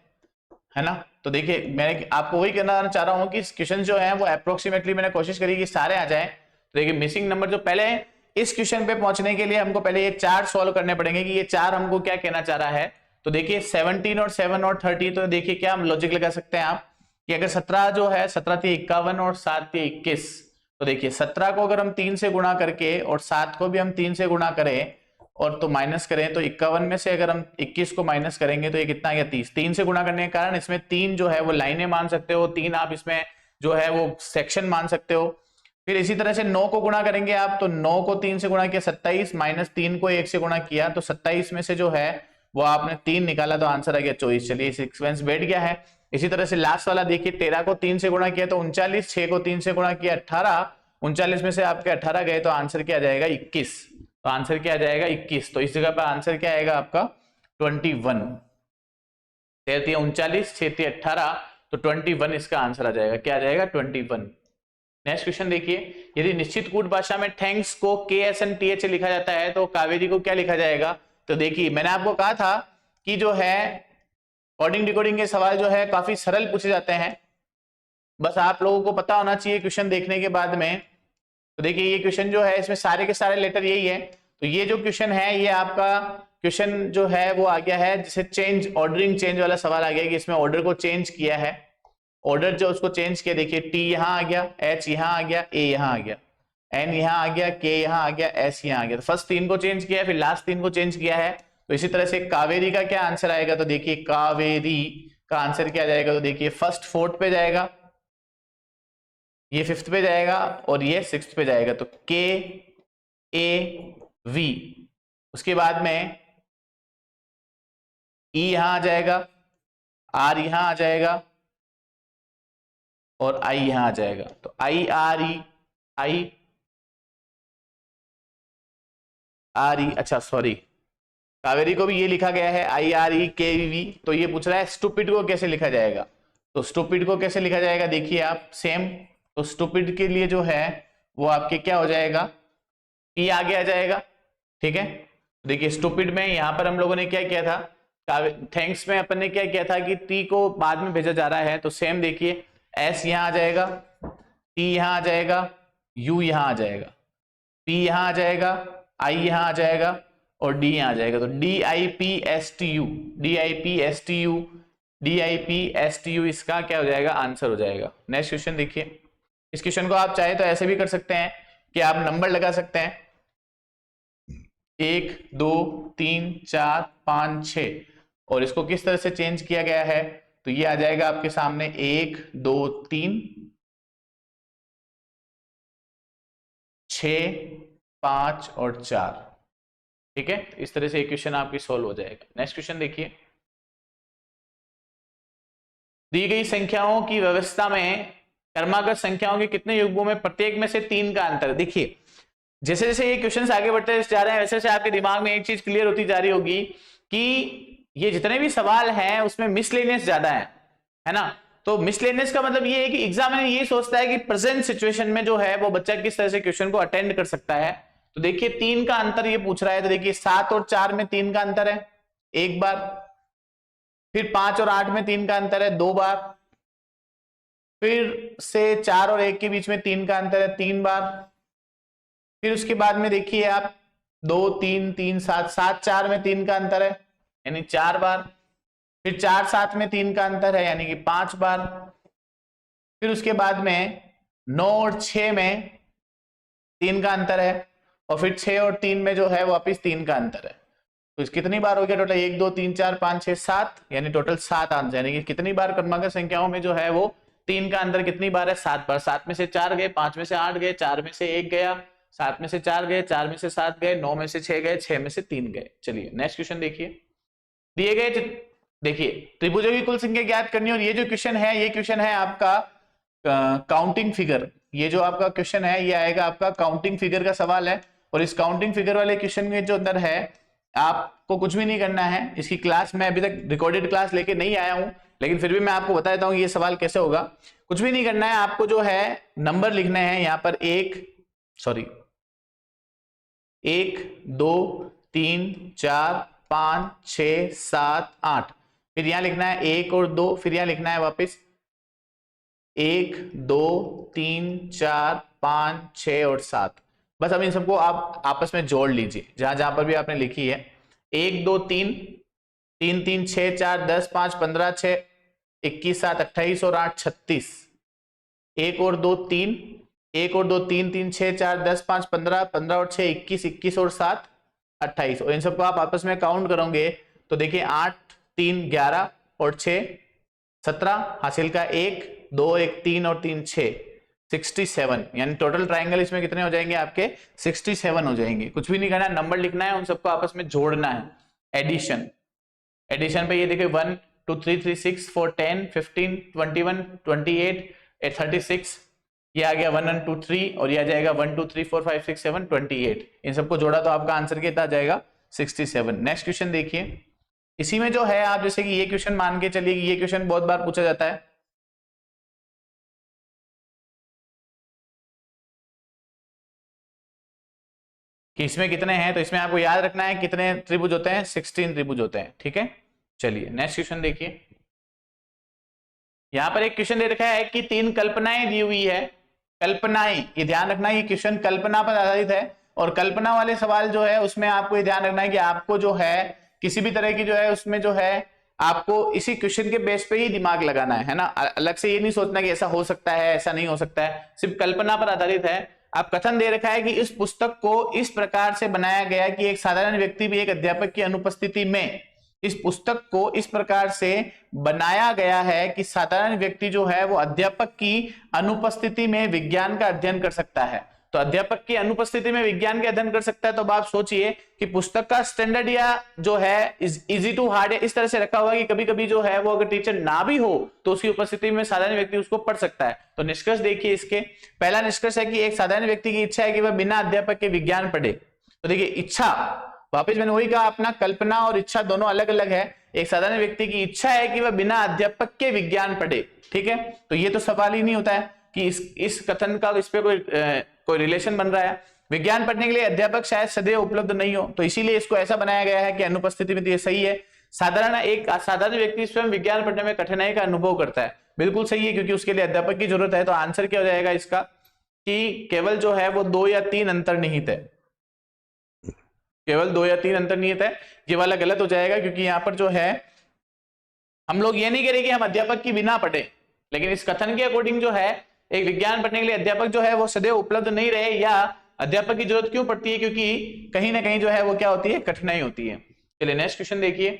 ना। तो देखिए मैं आपको वही कहना चाह रहा हूं कि क्वेश्चन जो है वो अप्रोक्सीमेटली मैंने कोशिश करी कि सारे आ जाए। तो देखिए मिसिंग नंबर जो पहले इस क्वेश्चन पे पहुंचने के लिए हमको पहले ये चार सॉल्व करने पड़ेंगे कि ये चार हमको क्या कहना चाह रहा है। तो देखिए 17 और 7 और 30, तो देखिए क्या हम लॉजिक लगा सकते हैं आप कि अगर 17 जो है 17 थी 51 और 7 थी 21, तो देखिए 17 को अगर हम 3 से गुणा करके और 7 को भी हम 3 से गुणा करें और तो माइनस करें, तो 51 में से अगर हम 21 को माइनस करेंगे तो ये कितना आ गया 30। 3 से गुणा करने के कारण इसमें 3 जो है वो लाइनें मान सकते हो, 3 आप इसमें जो है वो सेक्शन मान सकते हो। फिर इसी तरह से 9 को गुणा करेंगे आप, तो 9 को 3 से गुणा किया 27, माइनस 3 को 1 से गुणा किया तो 27 में से जो है वो आपने 3 निकाला तो आंसर आ गया 24। चलिए सीक्वेंस बैठ गया है। इसी तरह से लास्ट वाला देखिए 13 को 3 से गुणा किया तो 39, 6 को 3 से गुणा किया 18, 39 में से आपके 18 गए तो आंसर क्या आ जाएगा 21। तो आंसर क्या आ जाएगा 21। तो इस जगह पर आंसर क्या आएगा आपका 21। 13 39, 6 18, तो 21 इसका आंसर आ जाएगा। क्या आ जाएगा 21। नेक्स्ट क्वेश्चन देखिए, यदि निश्चित कूट भाषा में थैंक्स को KSNTH लिखा जाता है तो कावेरी को क्या लिखा जाएगा। तो देखिए मैंने आपको कहा था कि जो है कोडिंग डिकोडिंग के सवाल जो है काफी सरल पूछे जाते हैं, बस आप लोगों को पता होना चाहिए क्वेश्चन देखने के बाद में। तो देखिए ये क्वेश्चन जो है इसमें सारे के सारे लेटर यही है। तो ये जो क्वेश्चन है ये आपका क्वेश्चन जो है वो आ गया है जिसे चेंज ऑर्डरिंग चेंज वाला सवाल आ गया कि इसमें ऑर्डर को चेंज किया है, ऑर्डर जो उसको चेंज किया। देखिए T यहाँ आ गया, H यहाँ आ गया, A यहाँ आ गया, N यहाँ आ गया, K यहाँ आ गया, S यहाँ आ गया। तो फर्स्ट 3 को चेंज किया है, फिर लास्ट 3 को चेंज किया है। तो इसी तरह से कावेरी का क्या आंसर आएगा। तो देखिए कावेरी का आंसर क्या जाएगा। तो देखिए फर्स्ट 4th पे जाएगा, ये 5th पे जाएगा और ये 6th पे जाएगा। तो KAV, उसके बाद में E यहाँ आ जाएगा, R यहाँ आ जाएगा और I यहाँ आ जाएगा। तो IRE अच्छा सॉरी कावेरी को भी ये लिखा गया है IREKV। तो ये पूछ रहा है स्टूपिड को कैसे लिखा जाएगा। तो स्टूपिड को कैसे लिखा जाएगा देखिए आप सेम। तो स्टूपिड के लिए जो है वो आपके क्या हो जाएगा P आगे आ जाएगा। ठीक है, देखिए स्टूपिड में यहां पर हम लोगों ने क्या किया था, थैंक्स में अपन ने क्या किया था कि T को बाद में भेजा जा रहा है। तो सेम देखिए S यहाँ आ जाएगा, T यहाँ आ जाएगा, U यहाँ आ जाएगा, P यहाँ आ जाएगा, I यहाँ आ जाएगा और D यहाँ आ जाएगा। तो DIPSTU इसका क्या हो जाएगा आंसर हो जाएगा। नेक्स्ट क्वेश्चन देखिए, इस क्वेश्चन को आप चाहे तो ऐसे भी कर सकते हैं कि आप नंबर लगा सकते हैं 1 2 3 4 5 6 और इसको किस तरह से चेंज किया गया है। तो ये आ जाएगा आपके सामने 1 2 3 6 5 और 4। ठीक है, इस तरह से एक क्वेश्चन आपकी सॉल्व हो जाएगा। नेक्स्ट क्वेश्चन देखिए, दी गई संख्याओं की व्यवस्था में क्रमागत संख्याओं के कितने युग्मों में प्रत्येक में से 3 का अंतर। देखिए जैसे जैसे ये क्वेश्चंस आगे बढ़ते जा रहे हैं वैसे वैसे आपके दिमाग में एक चीज क्लियर होती जा रही होगी कि ये जितने भी सवाल हैं उसमें मिसलेनियस ज्यादा है ना। तो मिसलेनियस का मतलब ये है कि एग्जामिनर ये सोचता है कि प्रेजेंट सिचुएशन में जो है वो बच्चा किस तरह से क्वेश्चन को अटेंड कर सकता है। तो देखिए 3 का अंतर ये पूछ रहा है। तो देखिए 7 और 4 में 3 का अंतर है एक बार, फिर 5 और 8 में 3 का अंतर है 2 बार, फिर से 4 और 1 के बीच में 3 का अंतर है 3 बार, फिर उसके बाद में देखिए आप 2 3 3 7 7 4 में 3 का अंतर है यानी 4 बार, फिर 4 7 में 3 का अंतर है यानी कि 5 बार, फिर उसके बाद में 9 और 6 में 3 का अंतर है और फिर 6 और 3 में जो है वापिस 3 का अंतर है। तो इस कितनी बार हो गया टोटल 1 2 3 4 5 6 7 यानी टोटल 7 आंसर यानी कि कितनी बार क्रमांक संख्याओं में जो है वो 3 का अंतर कितनी बार है 7 बार। 7 में से 4 गए, 5 में से 8 गए, 4 में से 1 गया, 7 में से 4 गए, 4 में से 7 गए, 9 में से 6 गए, 6 में से 3 गए। चलिए नेक्स्ट क्वेश्चन देखिए, दिए गए देखिए त्रिभुजों की कुल संख्या ज्ञात करनी और ये जो क्वेश्चन है ये क्वेश्चन है आपका काउंटिंग फिगर। ये जो आपका क्वेश्चन है ये आएगा आपका काउंटिंग फिगर का सवाल है और इस काउंटिंग फिगर वाले क्वेश्चन में जो अंदर है आपको कुछ भी नहीं करना है। इसकी क्लास मैं अभी तक रिकॉर्डेड क्लास लेके नहीं आया हूं, लेकिन फिर भी मैं आपको बताता हूँ ये सवाल कैसे होगा। कुछ भी नहीं करना है, आपको जो है नंबर लिखने हैं यहाँ पर 1 2 3 4 5 6 7 8, फिर यहां लिखना है 1 और 2, फिर यहां लिखना है वापस 1 2 3 4 5 6 और 7। बस अब इन सबको आप आपस में जोड़ लीजिए जहां जहां पर भी आपने लिखी है। 1 2 3 3 3 6 4 10 5 15 6 21 7 28 और 8 36। 1 और 2 3, 1 और 2 3 3 6 4 10 5 15 15 और 6 21 21 और 7 28, और इन सबको आप आपस में काउंट करोगे तो देखिए 8 3 11 और 6 17, हासिल का 1 2 1 3 और 3 6 67, यानी टोटल ट्राइंगल इसमें कितने हो जाएंगे आपके 67 हो जाएंगे। कुछ भी नहीं करना है, नंबर लिखना है, उन सबको आपस में जोड़ना है। एडिशन, एडिशन पे ये देखिए 1 2 3 3 6 4 10 15 21 28 36, ये आ गया 1 1 2 3 और ये आ जाएगा 1 2 3 4 5 6 7 28। इन सबको जोड़ा तो आपका आंसर कितना आ जाएगा 67। नेक्स्ट क्वेश्चन देखिए, इसी में जो है आप जैसे कि ये क्वेश्चन मान के चलिए, ये क्वेश्चन बहुत बार पूछा जाता है कि इसमें कितने हैं, तो इसमें आपको याद रखना है कितने त्रिभुज होते हैं, 16 त्रिभुज होते हैं। ठीक है, चलिए नेक्स्ट क्वेश्चन देखिए। यहां पर एक क्वेश्चन दे रखा है कि 3 कल्पनाएं दी हुई है। कल्पनाएं, ये ध्यान रखना है, ये क्वेश्चन कल्पना पर आधारित है, और कल्पना वाले सवाल जो है उसमें आपको ये ध्यान रखना है कि आपको जो है किसी भी तरह की जो है उसमें जो है आपको इसी क्वेश्चन के बेस पे ही दिमाग लगाना है ना। अलग से ये नहीं सोचना कि ऐसा हो सकता है ऐसा नहीं हो सकता है, सिर्फ कल्पना पर आधारित है। आप कथन दे रखा है कि इस पुस्तक को इस प्रकार से बनाया गया कि एक साधारण व्यक्ति भी एक अध्यापक की अनुपस्थिति में, इस पुस्तक को इस प्रकार से बनाया गया है कि साधारण व्यक्ति जो है वो अध्यापक की अनुपस्थिति में विज्ञान का अध्ययन कर सकता है। तो अध्यापक की अनुपस्थिति में विज्ञान के अध्ययन कर सकता है, तो अब आप सोचिए कि पुस्तक का स्टैंडर्ड या जो है इजी टू हार्ड है इस तरह से रखा हुआ कि कभी कभी जो है वो अगर टीचर ना भी हो तो उसकी उपस्थिति में साधारण व्यक्ति उसको पढ़ सकता है। तो निष्कर्ष देखिए, इसके पहला निष्कर्ष है कि एक साधारण व्यक्ति की इच्छा है कि वह बिना अध्यापक के विज्ञान पढ़े। तो देखिए इच्छा, वापस मैंने वही कहा, अपना कल्पना और इच्छा दोनों अलग अलग है। एक साधारण व्यक्ति की इच्छा है कि वह बिना अध्यापक के विज्ञान पढ़े। ठीक है, तो ये तो सवाल ही नहीं होता है कि इस कथन का इस पे कोई रिलेशन बन रहा है। विज्ञान पढ़ने के लिए अध्यापक शायद सदैव उपलब्ध नहीं हो, तो इसीलिए इसको ऐसा बनाया गया है कि अनुपस्थिति में। तो ये सही है, एक साधारण व्यक्ति स्वयं विज्ञान पढ़ने में कठिनाई का अनुभव करता है, बिल्कुल सही है, क्योंकि उसके लिए अध्यापक की जरूरत है। तो आंसर क्या हो जाएगा इसका कि केवल जो है वो 2 या 3 अंतर्निहित है, केवल 2 या 3 अंतर्निहित है। ये वाला गलत हो जाएगा, क्योंकि यहाँ पर जो है हम लोग ये नहीं करें कि हम अध्यापक की बिना पढ़े, लेकिन इस कथन के अकॉर्डिंग जो है एक विज्ञान पढ़ने के लिए अध्यापक जो है वो सदैव उपलब्ध नहीं रहे, या अध्यापक की जरूरत क्यों पड़ती है, क्योंकि कहीं ना कहीं जो है वो क्या होती है, कठिनाई होती है। चलिए नेक्स्ट क्वेश्चन देखिए।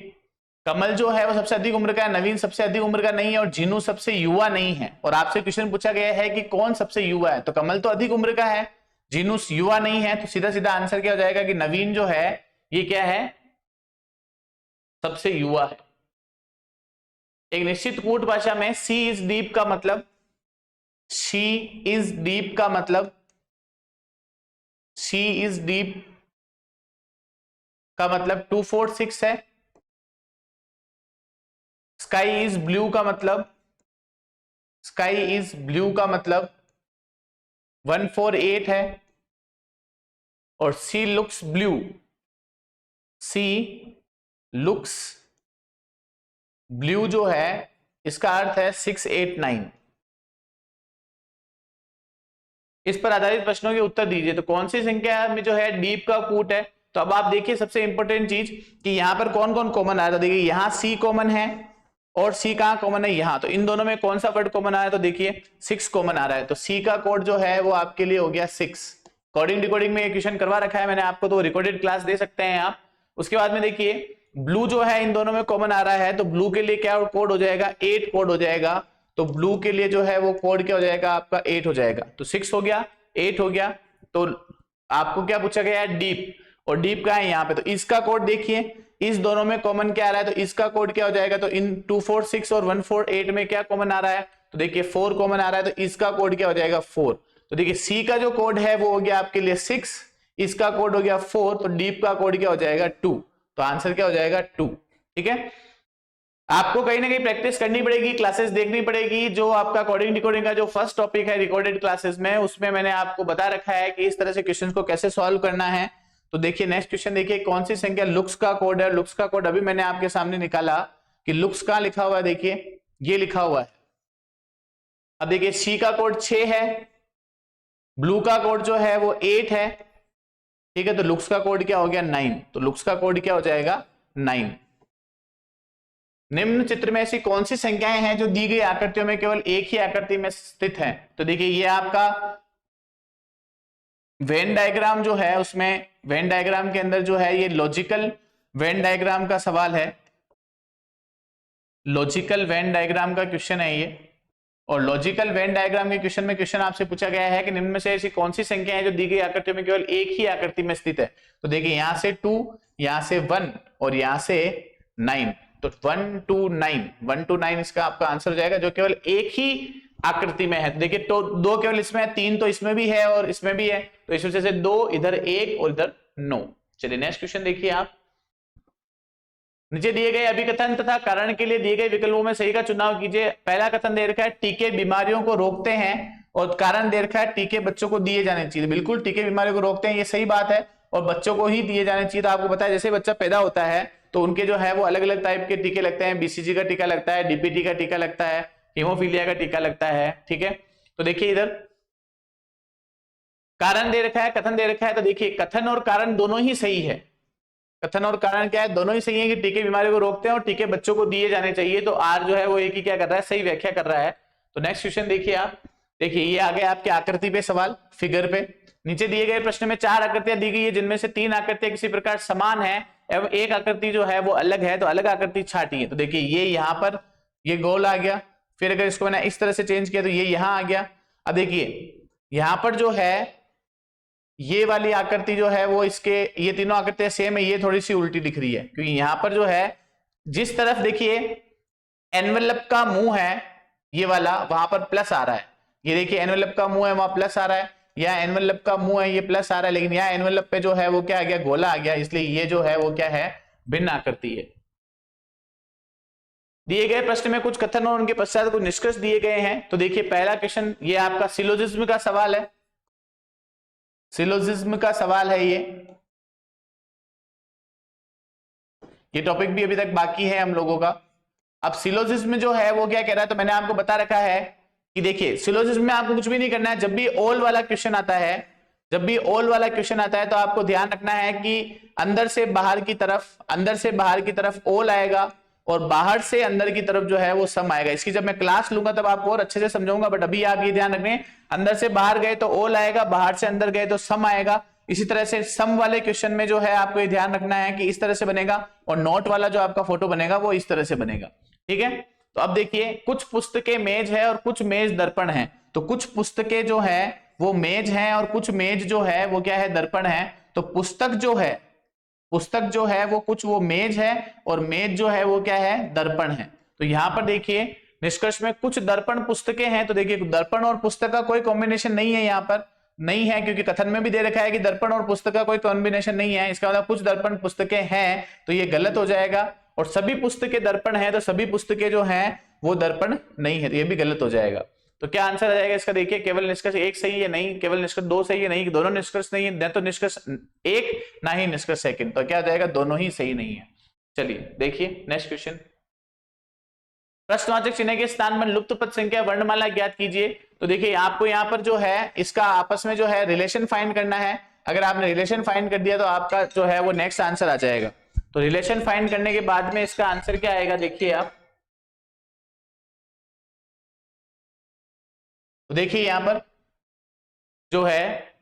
कमल जो है वो सबसे अधिक उम्र का है, नवीन सबसे अधिक उम्र का नहीं है, और जीनू सबसे युवा नहीं है। और आपसे क्वेश्चन पूछा गया है कि कौन सबसे युवा है, तो कमल तो अधिक उम्र का है, जीनू युवा नहीं है, तो सीधा सीधा आंसर क्या हो जाएगा कि नवीन जो है ये क्या है, सबसे युवा है। एक निश्चित कूट भाषा में सी इज डीप का मतलब, शी इज डीप का मतलब, शी इज डीप का मतलब 246 है। स्काई इज ब्लू का मतलब, स्काई इज ब्लू का मतलब 148 है। और सी लुक्स ब्लू, सी लुक्स ब्लू जो है इसका अर्थ है 689। इस पर आधारित प्रश्नों के उत्तर दीजिए। तो कौन सी संख्या में जो है डीप का कूट है, तो अब आप देखिए सबसे इंपॉर्टेंट चीज कि यहां पर कौन कौन कॉमन आया। तो देखिए यहां सी कॉमन है, और सी कहां कॉमन है, यहां। तो इन दोनों में कौन सा वर्ड कॉमन आया, तो देखिए 6 कॉमन आ रहा है। तो सी का कोड जो है वो आपके लिए हो गया 6। कोडिंग डिकोडिंग में क्वेश्चन करवा रखा है मैंने आपको, तो रिकॉर्डेड क्लास दे सकते हैं आप। उसके बाद में देखिए ब्लू जो है इन दोनों में कॉमन आ रहा है, तो ब्लू के लिए क्या कोड हो जाएगा, 8 कोड हो जाएगा। तो ब्लू के लिए जो है वो कोड क्या हो जाएगा आपका 8 हो जाएगा। तो 6 हो गया, 8 हो गया। तो आपको क्या पूछा गया है, डीप, और डीप का है यहाँ पे। तो इसका कोड देखिए, इस दोनों में कॉमन क्या आ रहा है, तो इसका कोड क्या हो जाएगा, तो इन 246 और 148 में क्या कॉमन आ रहा है, तो देखिए 4 कॉमन आ रहा है, तो इसका कोड क्या हो जाएगा 4। तो देखिए सी का जो कोड है वो हो गया आपके लिए 6, इसका कोड हो गया 4, तो डीप का कोड क्या हो जाएगा 2। तो आंसर क्या हो जाएगा 2। ठीक है, आपको कहीं ना कहीं प्रैक्टिस करनी पड़ेगी, क्लासेस देखनी पड़ेगी। जो आपका कोडिंग डिकोडिंग का जो फर्स्ट टॉपिक है रिकॉर्डेड क्लासेस में, उसमें मैंने आपको बता रखा है कि इस तरह से क्वेश्चंस को कैसे सॉल्व करना है। तो देखिए नेक्स्ट क्वेश्चन देखिए, कौन सी संख्या लुक्स का कोड है। लुक्स का कोड अभी मैंने आपके सामने निकाला कि लुक्स कहां लिखा हुआ है, देखिए ये लिखा हुआ है। अब देखिए सी का कोड 6 है, ब्लू का कोड जो है वो 8 है, ठीक है। तो लुक्स का कोड क्या हो गया 9, तो लुक्स का कोड क्या हो जाएगा 9। निम्न चित्र में ऐसी कौन सी संख्याएं हैं जो दी गई आकृतियों में केवल एक ही आकृति में स्थित हैं। तो देखिए ये आपका वेन डायग्राम जो है, उसमें वेन डायग्राम के अंदर जो है ये लॉजिकल वेन डायग्राम का सवाल है, लॉजिकल वेन डायग्राम का क्वेश्चन है ये। और लॉजिकल वेन डायग्राम के क्वेश्चन में क्वेश्चन आपसे पूछा गया है कि निम्न में से ऐसी कौन सी संख्या है जो दी गई आकृतियों में केवल एक ही आकृति में स्थित है। तो देखिए यहां से 2, यहां से 1 और यहां से 9, तो 1 2 9, 1 2 9 इसका आपका आंसर हो जाएगा, जो केवल एक ही आकृति में है। तो देखिए तो 2 केवल इसमें है, 3 तो इसमें भी है और इसमें भी है, तो इस वजह से 2 इधर 1 और इधर 9। चलिए नेक्स्ट क्वेश्चन देखिए आप। नीचे दिए गए अभिकथन तथा कारण के लिए दिए गए विकल्पों में सही का चुनाव कीजिए। पहला कथन दे रखा है टीके बीमारियों को रोकते हैं, और कारण दे रखा है टीके बच्चों को दिए जाने चाहिए। बिल्कुल टीके बीमारियों को रोकते हैं, ये सही बात है, और बच्चों को ही दिए जाने चाहिए। तो आपको पता है जैसे बच्चा पैदा होता है तो उनके जो है वो अलग अलग टाइप के टीके लगते हैं। बीसीजी का टीका लगता है, डीपीटी का टीका लगता है, हीमोफीलिया का टीका लगता है, ठीक है। तो देखिए इधर कारण दे रखा है, कथन दे रखा है, तो देखिए कथन और कारण दोनों ही सही है। कथन और कारण क्या है, दोनों ही सही है कि टीके बीमारी को रोकते हैं और टीके बच्चों को दिए जाने चाहिए। तो आर जो है वो एक ही क्या कर रहा है, सही व्याख्या कर रहा है। तो नेक्स्ट क्वेश्चन देखिए आप। देखिए ये आ गया आपके आकृति पे सवाल, फिगर पे। नीचे दिए गए प्रश्न में 4 आकृतियां दी गई है, जिनमें से 3 आकृतियां किसी प्रकार समान है एवं एक आकृति जो है वो अलग है, तो अलग आकृति छाटी है। तो देखिए ये यहाँ पर ये गोल आ गया, फिर अगर इसको मैंने इस तरह से चेंज किया तो ये यहां आ गया। अब देखिए यहां पर जो है ये वाली आकृति जो है वो इसके, ये तीनों आकृतियां सेम है, ये थोड़ी सी उल्टी दिख रही है, क्योंकि यहां पर जो है जिस तरफ देखिए एनवेलप का मुंह है ये वाला, वहां पर प्लस आ रहा है। ये देखिए एनवेलप का मुंह है, वहां प्लस आ रहा है, यहाँ एनवेलप का मुंह है, ये प्लस आ रहा है, लेकिन यहाँ एनवेलप पे जो है वो क्या आ गया, गोला आ गया, इसलिए ये जो है वो क्या है, भिन्न आकृति है। दिए गए प्रश्न में कुछ कथन और उनके पश्चात कुछ निष्कर्ष दिए गए हैं। तो देखिए पहला क्वेश्चन ये आपका सिलोजिज्म का सवाल है, सिलोजिज्म का सवाल है ये टॉपिक भी अभी तक बाकी है हम लोगों का। अब सिलोजिज्म जो है वो क्या कह रहा है, तो मैंने आपको बता रखा है कि देखिए सिलोजिज्म में आपको कुछ भी नहीं करना है। जब भी ऑल वाला क्वेश्चन आता है, जब भी ऑल वाला क्वेश्चन आता है तो आपको ध्यान रखना है कि अंदर से बाहर की तरफ, अंदर से बाहर की तरफ ऑल आएगा और बाहर से अंदर की तरफ जो है वो सम आएगा। इसकी जब मैं क्लास लूंगा तब आपको और अच्छे से समझाऊंगा, बट अभी आप ये ध्यान रखें अंदर से बाहर गए तो ऑल आएगा, बाहर से अंदर गए तो सम आएगा। इसी तरह से सम वाले क्वेश्चन में जो है आपको ये ध्यान रखना है कि इस तरह से बनेगा, और नोट वाला जो आपका फोटो बनेगा वो इस तरह से बनेगा, ठीक है। तो अब देखिए कुछ पुस्तकें मेज है और कुछ मेज दर्पण है। तो कुछ पुस्तकें जो है वो मेज है और कुछ मेज जो है वो क्या है, दर्पण है। तो पुस्तक जो है वो कुछ वो मेज है और मेज जो है वो क्या है, दर्पण है। तो यहां पर देखिए निष्कर्ष में कुछ दर्पण पुस्तकें हैं। तो देखिए दर्पण और पुस्तक का कोई कॉम्बिनेशन नहीं है, यहाँ पर नहीं है, क्योंकि कथन में भी दे रखा है कि दर्पण और पुस्तक का कोई कॉम्बिनेशन नहीं है। इसका मतलब कुछ दर्पण पुस्तकें हैं, तो ये गलत हो जाएगा। और सभी पुस्तकें दर्पण है, तो सभी पुस्तकें जो हैं वो दर्पण नहीं है, तो ये भी गलत हो जाएगा। तो क्या आंसर आ जाएगा इसका, देखिए केवल निष्कर्ष एक सही है नहीं, केवल निष्कर्ष 2 सही है नहीं, दोनों निष्कर्ष नहीं है, न तो निष्कर्ष 1 ना ही निष्कर्ष सेकंड। तो क्या आ जाएगा, दोनों ही सही नहीं है। चलिए देखिए नेक्स्ट क्वेश्चन। प्रश्नवाचक चिन्ह के स्थान पर लुप्त पद संख्या वर्णमाला ज्ञात कीजिए। तो देखिए आपको यहाँ पर जो है इसका आपस में जो है रिलेशन फाइंड करना है। अगर आपने रिलेशन फाइंड कर दिया तो आपका जो है वो नेक्स्ट आंसर आ जाएगा। तो रिलेशन फाइंड करने के बाद में इसका आंसर क्या आएगा, देखिए आप। तो देखिए यहां पर जो है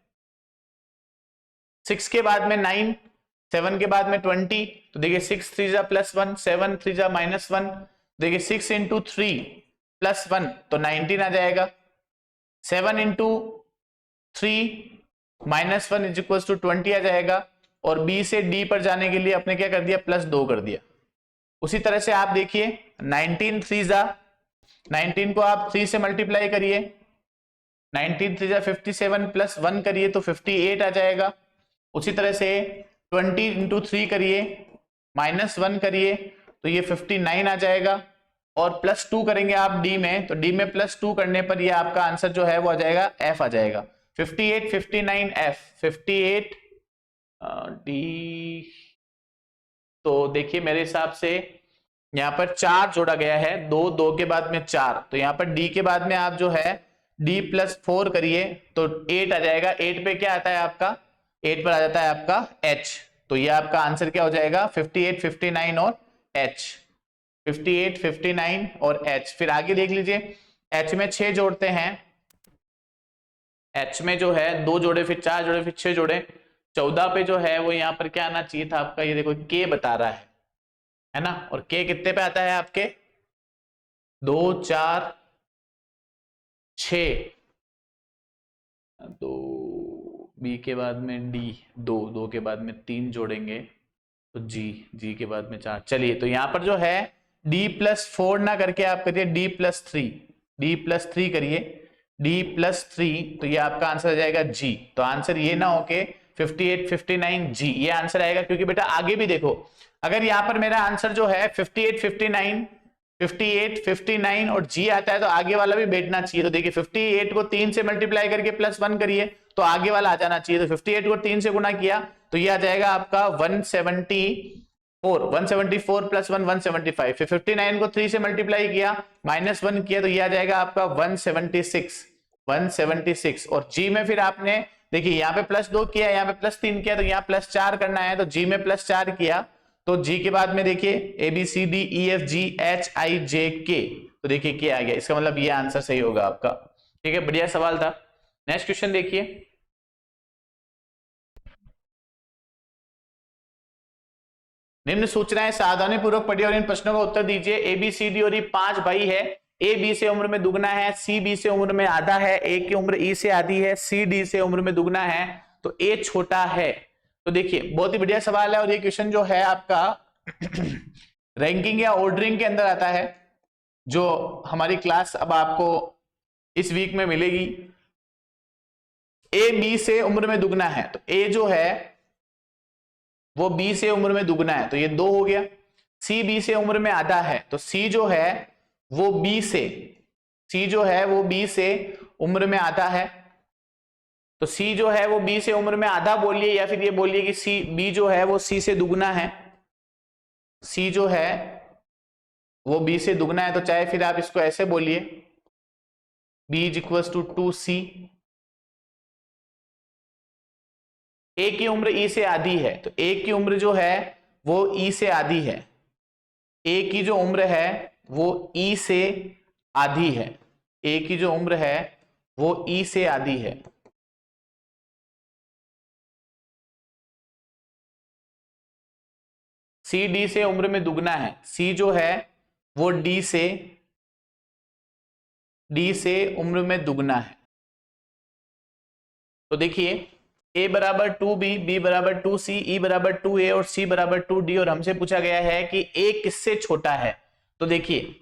6 के बाद में 9, 7 के बाद में 20। तो देखिए 6 3 जा +1, 7 3 जा -1। देखिए 6 इंटू 3 +1 तो 19 आ जाएगा। 7 इंटू 3 -1 इज इक्वल टू 20 आ जाएगा। और बी से डी पर जाने के लिए आपने क्या कर दिया, +2 कर दिया। उसी तरह से आप देखिए 19 3 जा, 19 को आप 3 से मल्टीप्लाई करिए, 19 3 जा 57 +1 करिए तो 58 आ जाएगा। उसी तरह से 20 इंटू 3 करिए, -1 करिए तो ये 59 आ जाएगा, और +2 करेंगे आप डी में, तो डी में +2 करने पर ये आपका आंसर जो है वो आ जाएगा एफ आ जाएगा। 58 59 एफ 58 डी। तो देखिए मेरे हिसाब से यहाँ पर 4 जोड़ा गया है, 2 2 के बाद में 4, तो यहाँ पर डी के बाद में आप जो है d +4 करिए तो 8 आ जाएगा। 8 पे क्या आता है आपका, 8 पर आ जाता है आपका h, तो ये आपका आंसर क्या हो जाएगा 58 59 और h, 58 59 और h। फिर आगे देख लीजिए, h में 6 जोड़ते हैं, h में जो है 2 जोड़े, फिर 4 जोड़े, फिर 6 जोड़े, 14 पे जो है वो यहाँ पर क्या आना चाहिए था आपका, ये देखो k बता रहा है ना, और k कितने पे आता है आपके 2 4 6, 2 b के बाद में d, 2 2 के बाद में 3 जोड़ेंगे तो g के बाद में 4। चलिए तो यहाँ पर जो है d+4 ना करके आप करिए d+3 करिए, d+3, तो ये आपका आंसर आ जाएगा g। तो आंसर ये ना होके 58 59 g ये आंसर आएगा, क्योंकि बेटा आगे भी देखो, अगर यहाँ पर मेरा आंसर जो है 58 59 और g आता है तो आगे वाला भी बैठना चाहिए। तो देखिए 58 को 3 से मल्टीप्लाई करके +1 करिए तो आगे वाला आ जाना चाहिए। तो 58 को 3 से गुना किया तो ये आ जाएगा आपका 174 +1 175। फिर 59 को 3 से मल्टीप्लाई किया -1 किया तो ये आ जाएगा आपका 176। और g में फिर आपने देखिए यहाँ पे +2 किया, यहाँ पे +3 किया, तो यहाँ +4 करना है, तो g में +4 किया तो g के बाद में देखिए ABCDEFGHIJK, तो देखिए क्या आ गया, इसका मतलब ये आंसर सही होगा आपका। ठीक है, बढ़िया सवाल था। नेक्स्ट क्वेश्चन देखिए, निम्न सूचनाएं सावधानी पूर्वक पढ़िए और इन प्रश्नों का उत्तर दीजिए। ABCD और ये 5 भाई है। A B से उम्र में दुगना है, C B से उम्र में आधा है, A की उम्र E से आधी है, C D से उम्र में दुगना है, तो A छोटा है। तो देखिए बहुत ही बढ़िया सवाल है, और ये क्वेश्चन जो है आपका रैंकिंग या ऑर्डरिंग के अंदर आता है, जो हमारी क्लास अब आपको इस वीक में मिलेगी। A B से उम्र में दुगना है, तो A जो है वो B से उम्र में दुगना है, तो ये 2 हो गया। C B से उम्र में आधा है, तो C जो है वो B से उम्र में आधा है, तो C जो है वो B से उम्र में आधा बोलिए, या फिर ये बोलिए कि B जो है वो C से दुगना है, C जो है वो B से दुगना है, तो चाहे फिर आप इसको ऐसे बोलिए B = 2C। A की उम्र E से आधी है, तो A की उम्र जो है वो E से आधी है, A की जो उम्र है वो E से आधी है, A की जो उम्र है वो E से आधी है। C D से उम्र में दुगना है, C जो है वो D से उम्र में दुगना है। तो देखिए A बराबर 2B, B बराबर 2C, E बराबर 2A और C बराबर 2D, और हमसे पूछा गया है कि A किससे छोटा है। तो देखिए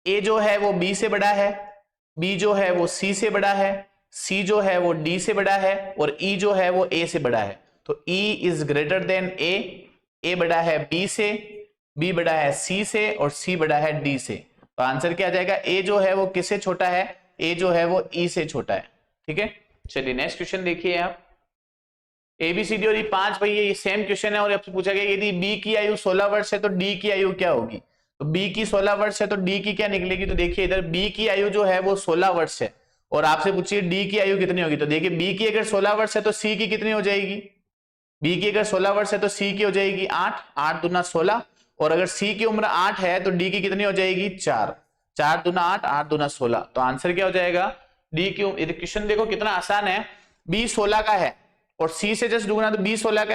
A जो है वो B से बड़ा है, B जो है वो C से बड़ा है, C जो है वो D से बड़ा है, और E जो है वो A से बड़ा है। तो E is greater than A बड़ा है B से, B बड़ा है C से, और C बड़ा है D से। तो आंसर क्या आ जाएगा, A जो है वो किससे छोटा है, A जो है वो E से छोटा है। ठीक है, चलिए नेक्स्ट क्वेश्चन देखिए आप। ABCD और ये 5 भाई, ये सेम क्वेश्चन है, और आपसे पूछा गया यदि B की आयु 16 वर्ष है तो D की आयु क्या होगी। तो B की 16 वर्ष है तो D की क्या निकलेगी। तो देखिए इधर B की आयु जो है वो 16 वर्ष है, और आपसे पूछिए D की आयु कितनी होगी। तो देखिए B की अगर 16 वर्ष है तो C की कितनी हो जाएगी, B की अगर 16 वर्ष है तो C की हो जाएगी 8, 8 दूना 16, और अगर C की उम्र 8 है तो D की कितनी हो जाएगी 4, 4 दूना 8, 8 दूना 16। तो आंसर क्या हो जाएगा D की। क्वेश्चन देखो कितना आसान है, B 16 का है और C से जस्ट दुगना, तो B 16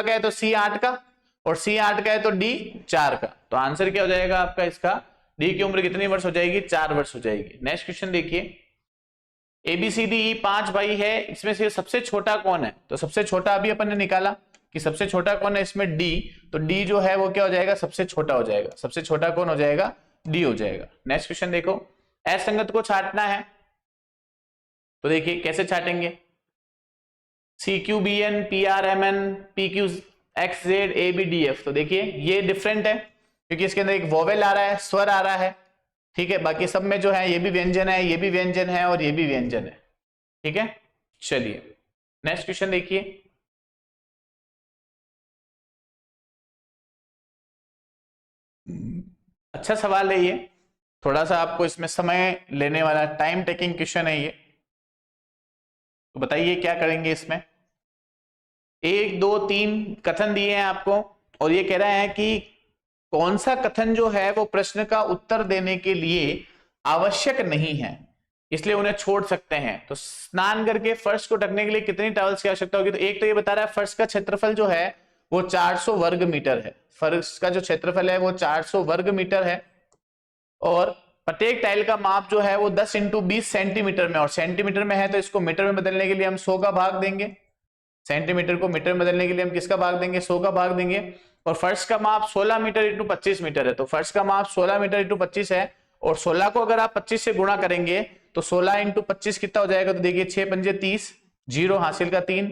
का है तो C 8 का, और C 8 का है तो D 4 का। तो आंसर क्या हो जाएगा आपका इसका, D की उम्र कितनी वर्ष हो जाएगी, 4 वर्ष हो जाएगी। नेक्स्ट क्वेश्चन देखिए, ABCD 5 भाई है, इसमें से सबसे छोटा कौन है। तो सबसे छोटा अभी अपन ने निकाला कि सबसे छोटा कौन है इसमें D, तो D जो है वो क्या हो जाएगा, सबसे छोटा हो जाएगा। सबसे छोटा कौन हो जाएगा, D हो जाएगा। नेक्स्ट क्वेश्चन देखो, असंगत को छांटना है, तो देखिए कैसे छाटेंगे। CQBN PRMN PQXZ ABDF, तो देखिए ये डिफरेंट है, क्योंकि इसके अंदर एक वोवेल आ रहा है, स्वर आ रहा है, ठीक है। बाकी सब में जो है ये भी व्यंजन है, ये भी व्यंजन है और ये भी व्यंजन है, ठीक है। चलिए नेक्स्ट क्वेश्चन देखिए। अच्छा सवाल है ये, थोड़ा सा आपको इसमें समय लेने वाला टाइम टेकिंग क्वेश्चन है ये। तो बताइए क्या करेंगे इसमें। 1 2 3 कथन दिए हैं आपको और ये कह रहा है कि कौन सा कथन जो है वो प्रश्न का उत्तर देने के लिए आवश्यक नहीं है, इसलिए उन्हें छोड़ सकते हैं। तो स्नान करके फर्श को ढकने के लिए कितनी टॉवल्स की आवश्यकता होगी। तो एक तो ये बता रहा है फर्श का क्षेत्रफल जो है वो 400 वर्ग मीटर है। फर्श का जो क्षेत्रफल है वो 400 वर्ग मीटर है और प्रत्येक टाइल का माप जो है वो 10 × 20 सेंटीमीटर में, और सेंटीमीटर में है तो इसको मीटर में बदलने के लिए हम 100 का भाग देंगे। सेंटीमीटर को मीटर में बदलने के लिए हम किसका भाग देंगे, 100 का भाग देंगे। और फर्श का माप 16 मीटर × 25 मीटर है। तो फर्श का माप 16 मीटर × 25 है और 16 को अगर आप 25 से गुणा करेंगे तो 16 × 25 कितना हो जाएगा। तो देखिए 6 पंजे 30, 0 हासिल का 3,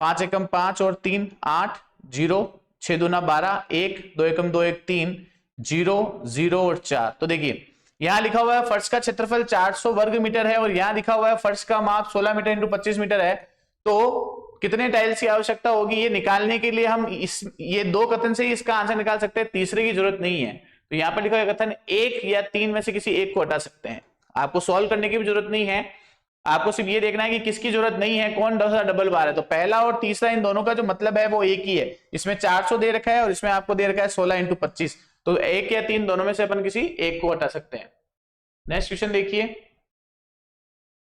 5 एकम 5 और 3 8, 0 6 दूना 12, 1 2 एकम 2 1 3, 0 0 और 4। तो देखिए यहां लिखा हुआ है फर्श का क्षेत्रफल 400 वर्ग मीटर है और यहां लिखा हुआ है फर्श का माप 16 मीटर × 25 मीटर है। तो कितने टाइल्स की आवश्यकता होगी ये निकालने के लिए हम ये दो कथन से ही इसका आंसर निकाल सकते हैं, तीसरे की जरूरत नहीं है। तो यहां पर लिखा है कथन 1 या 3 में से किसी एक को हटा सकते हैं। आपको सॉल्व करने की भी जरूरत नहीं है, आपको सिर्फ ये देखना है कि किसकी जरूरत नहीं है, कौन डबल बार है। तो पहला और तीसरा इन दोनों का जो मतलब है वो एक ही है। इसमें 400 दे रखा है और इसमें आपको दे रखा है 16 × 25। तो 1 या 3 दोनों में से अपन किसी एक को हटा सकते हैं। नेक्स्ट क्वेश्चन देखिए।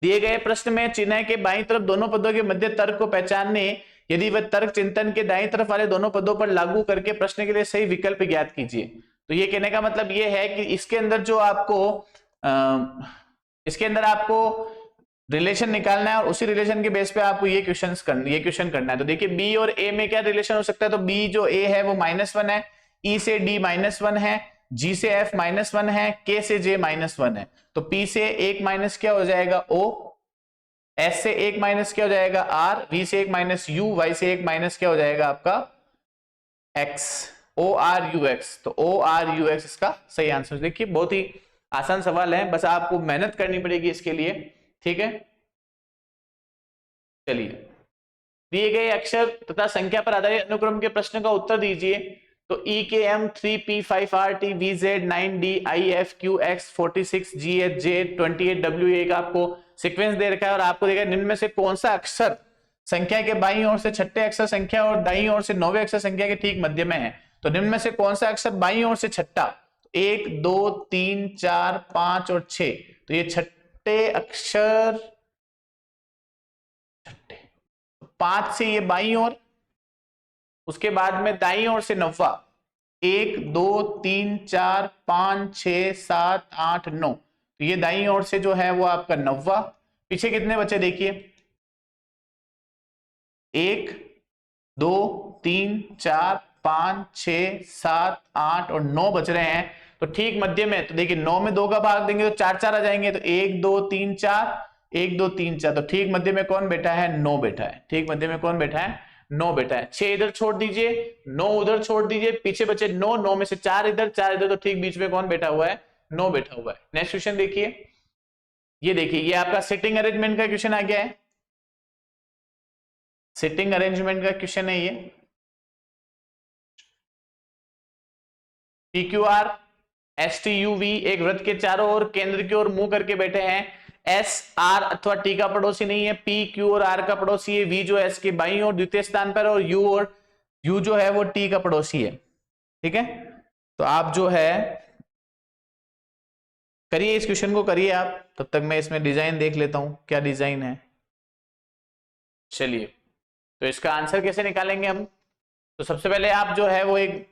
दिए गए प्रश्न में चिन्ह के बाईं तरफ दोनों पदों के मध्य तर्क को पहचानने यदि वह तर्क चिंतन के दाईं तरफ वाले दोनों पदों पर लागू करके प्रश्न के लिए सही विकल्प ज्ञात कीजिए। तो ये कहने का मतलब ये है कि इसके अंदर जो आपको इसके अंदर आपको रिलेशन निकालना है और उसी रिलेशन के बेस पे आपको ये क्वेश्चन करना है। तो देखिए बी और ए में क्या रिलेशन हो सकता है। तो बी जो ए है वो -1 है, ई से डी -1 है, जी से एफ -1 है, के से जे -1 है। तो पी से एक माइनस क्या हो जाएगा ओ, एस से एक माइनस क्या हो जाएगा आर, वी से एक माइनस यू, वाई से एक माइनस क्या हो जाएगा आपका X, O R U X. तो ओ आर यू एक्स इसका सही आंसर। देखिए बहुत ही आसान सवाल है, बस आपको मेहनत करनी पड़ेगी इसके लिए, ठीक है। चलिए दिए गए अक्षर तथा संख्या पर आधारित अनुक्रम के प्रश्न का उत्तर दीजिए। तो EKM 3P5RT VZ 9D IFQ X 46 GH J 28 WA का आपको सीक्वेंस दे रखा है और आपको देखा निम्न में से कौन सा अक्षर संख्या के बाईं ओर से छठे अक्षर संख्या और दाईं ओर से नौवें अक्षर संख्या के ठीक मध्य में है। तो निम्न में से कौन सा अक्षर बाईं ओर से छठा, 1 2 3 4 5 और 6। तो ये छठे अक्षर 5 से ये बाईं ओर, उसके बाद में दाईं ओर से 9वां, 1 2 3 4 5 6 7 8 9। तो ये दाईं ओर से जो है वो आपका 9वां। पीछे कितने बचे देखिए, 1 2 3 4 5 6 7 8 और 9 बच रहे हैं। तो ठीक मध्य में, तो देखिए 9 में 2 का भाग देंगे तो 4 4 आ जाएंगे। तो 1 2 3 4 1 2 3 4। तो ठीक मध्य में कौन बैठा है, 9 बैठा है। ठीक मध्य में कौन बैठा है, 9 बैठा है। 6 इधर छोड़ दीजिए, 9 उधर छोड़ दीजिए, पीछे बचे 9, 9 में से 4 इधर 4 इधर। तो ठीक बीच में कौन बैठा हुआ है, 9 बैठा हुआ है। नेक्स्ट क्वेश्चन देखिए, ये देखिए ये आपका सिटिंग अरेंजमेंट का क्वेश्चन आ गया है। सिटिंग अरेंजमेंट का क्वेश्चन है ये। PQR STUV एक वृत्त के चारों ओर केंद्र की ओर मुंह करके बैठे हैं। S R अथवा T का पड़ोसी नहीं है, P Q और R का पड़ोसी है, V जो S के बाईं ओर द्वितीय स्थान पर और U जो है वो T का पड़ोसी है, ठीक है। तो आप जो है करिए इस क्वेश्चन को करिए आप, तब तक मैं इसमें डिजाइन देख लेता हूं क्या डिजाइन है। चलिए तो इसका आंसर कैसे निकालेंगे हम। तो सबसे पहले आप जो है वो एक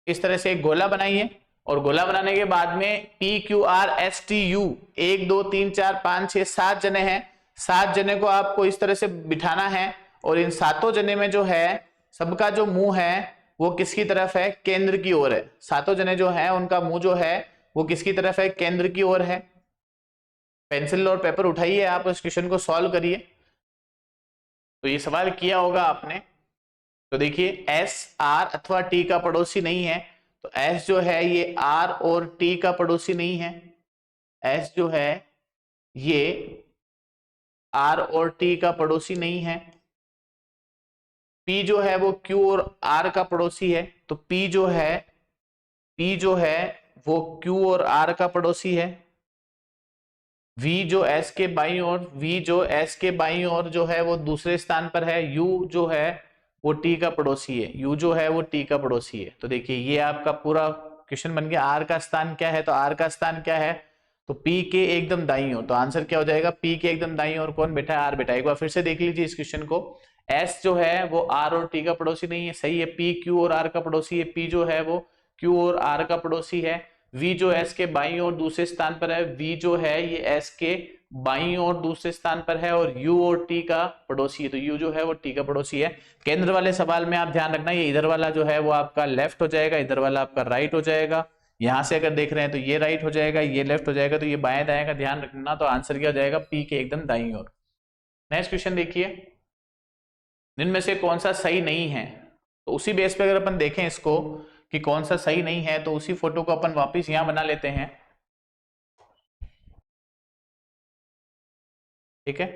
इस तरह से एक गोला बनाइए और गोला बनाने के बाद में PQRSTU 1 2 3 4 5 6 7 जने हैं। 7 जने को आपको इस तरह से बिठाना है और इन सातों जने में जो है सबका जो मुंह है वो किसकी तरफ है, केंद्र की ओर है। सातों जने जो है उनका मुंह जो है वो किसकी तरफ है, केंद्र की ओर है। पेंसिल और पेपर उठाइए, आप इस क्वेश्चन को सॉल्व करिए। तो ये सवाल किया होगा आपने। तो देखिए S R अथवा T का पड़ोसी नहीं है, तो S जो है ये R और T का पड़ोसी नहीं है। S जो है ये R और T का पड़ोसी नहीं है। P जो है वो Q और R का पड़ोसी है। तो P जो है वो Q और R का पड़ोसी है। V जो S के बाईं ओर, V जो S के बाईं ओर जो है वो दूसरे स्थान पर है। U जो है वो T का पड़ोसी है। U जो है वो T का पड़ोसी है। तो देखिए ये आपका पूरा क्वेश्चन बन गया। R का स्थान क्या है? तो R का स्थान क्या है? तो P के एकदम दाईं ओर। तो आंसर क्या हो जाएगा? P के एकदम दाईं ओर कौन बैठा है? R बैठा है। एक बार फिर से देख लीजिए इस क्वेश्चन को। S जो है वो R और T का पड़ोसी नहीं है, सही है। P Q और R का पड़ोसी है। P जो है वो Q और R का पड़ोसी है। V जो S के बाईं ओर दूसरे स्थान पर है। V जो है ये S के बाईं ओर दूसरे स्थान पर है और U और T का पड़ोसी है। तो U जो है वो T का पड़ोसी है। केंद्र वाले सवाल में आप ध्यान रखना, ये इधर वाला जो है वो आपका लेफ्ट हो जाएगा, इधर वाला आपका राइट हो जाएगा। यहां से अगर देख रहे हैं तो ये राइट हो जाएगा, ये लेफ्ट हो जाएगा, तो ये बाएं दाएं का ध्यान रखना। तो आंसर क्या हो जाएगा? P के एकदम दाईं ओर। नेक्स्ट क्वेश्चन देखिए, इनमें से कौन सा सही नहीं है? तो उसी बेस पे अगर अपन देखें इसको कि कौन सा सही नहीं है, तो उसी फोटो को अपन वापस यहां बना लेते हैं। ठीक है,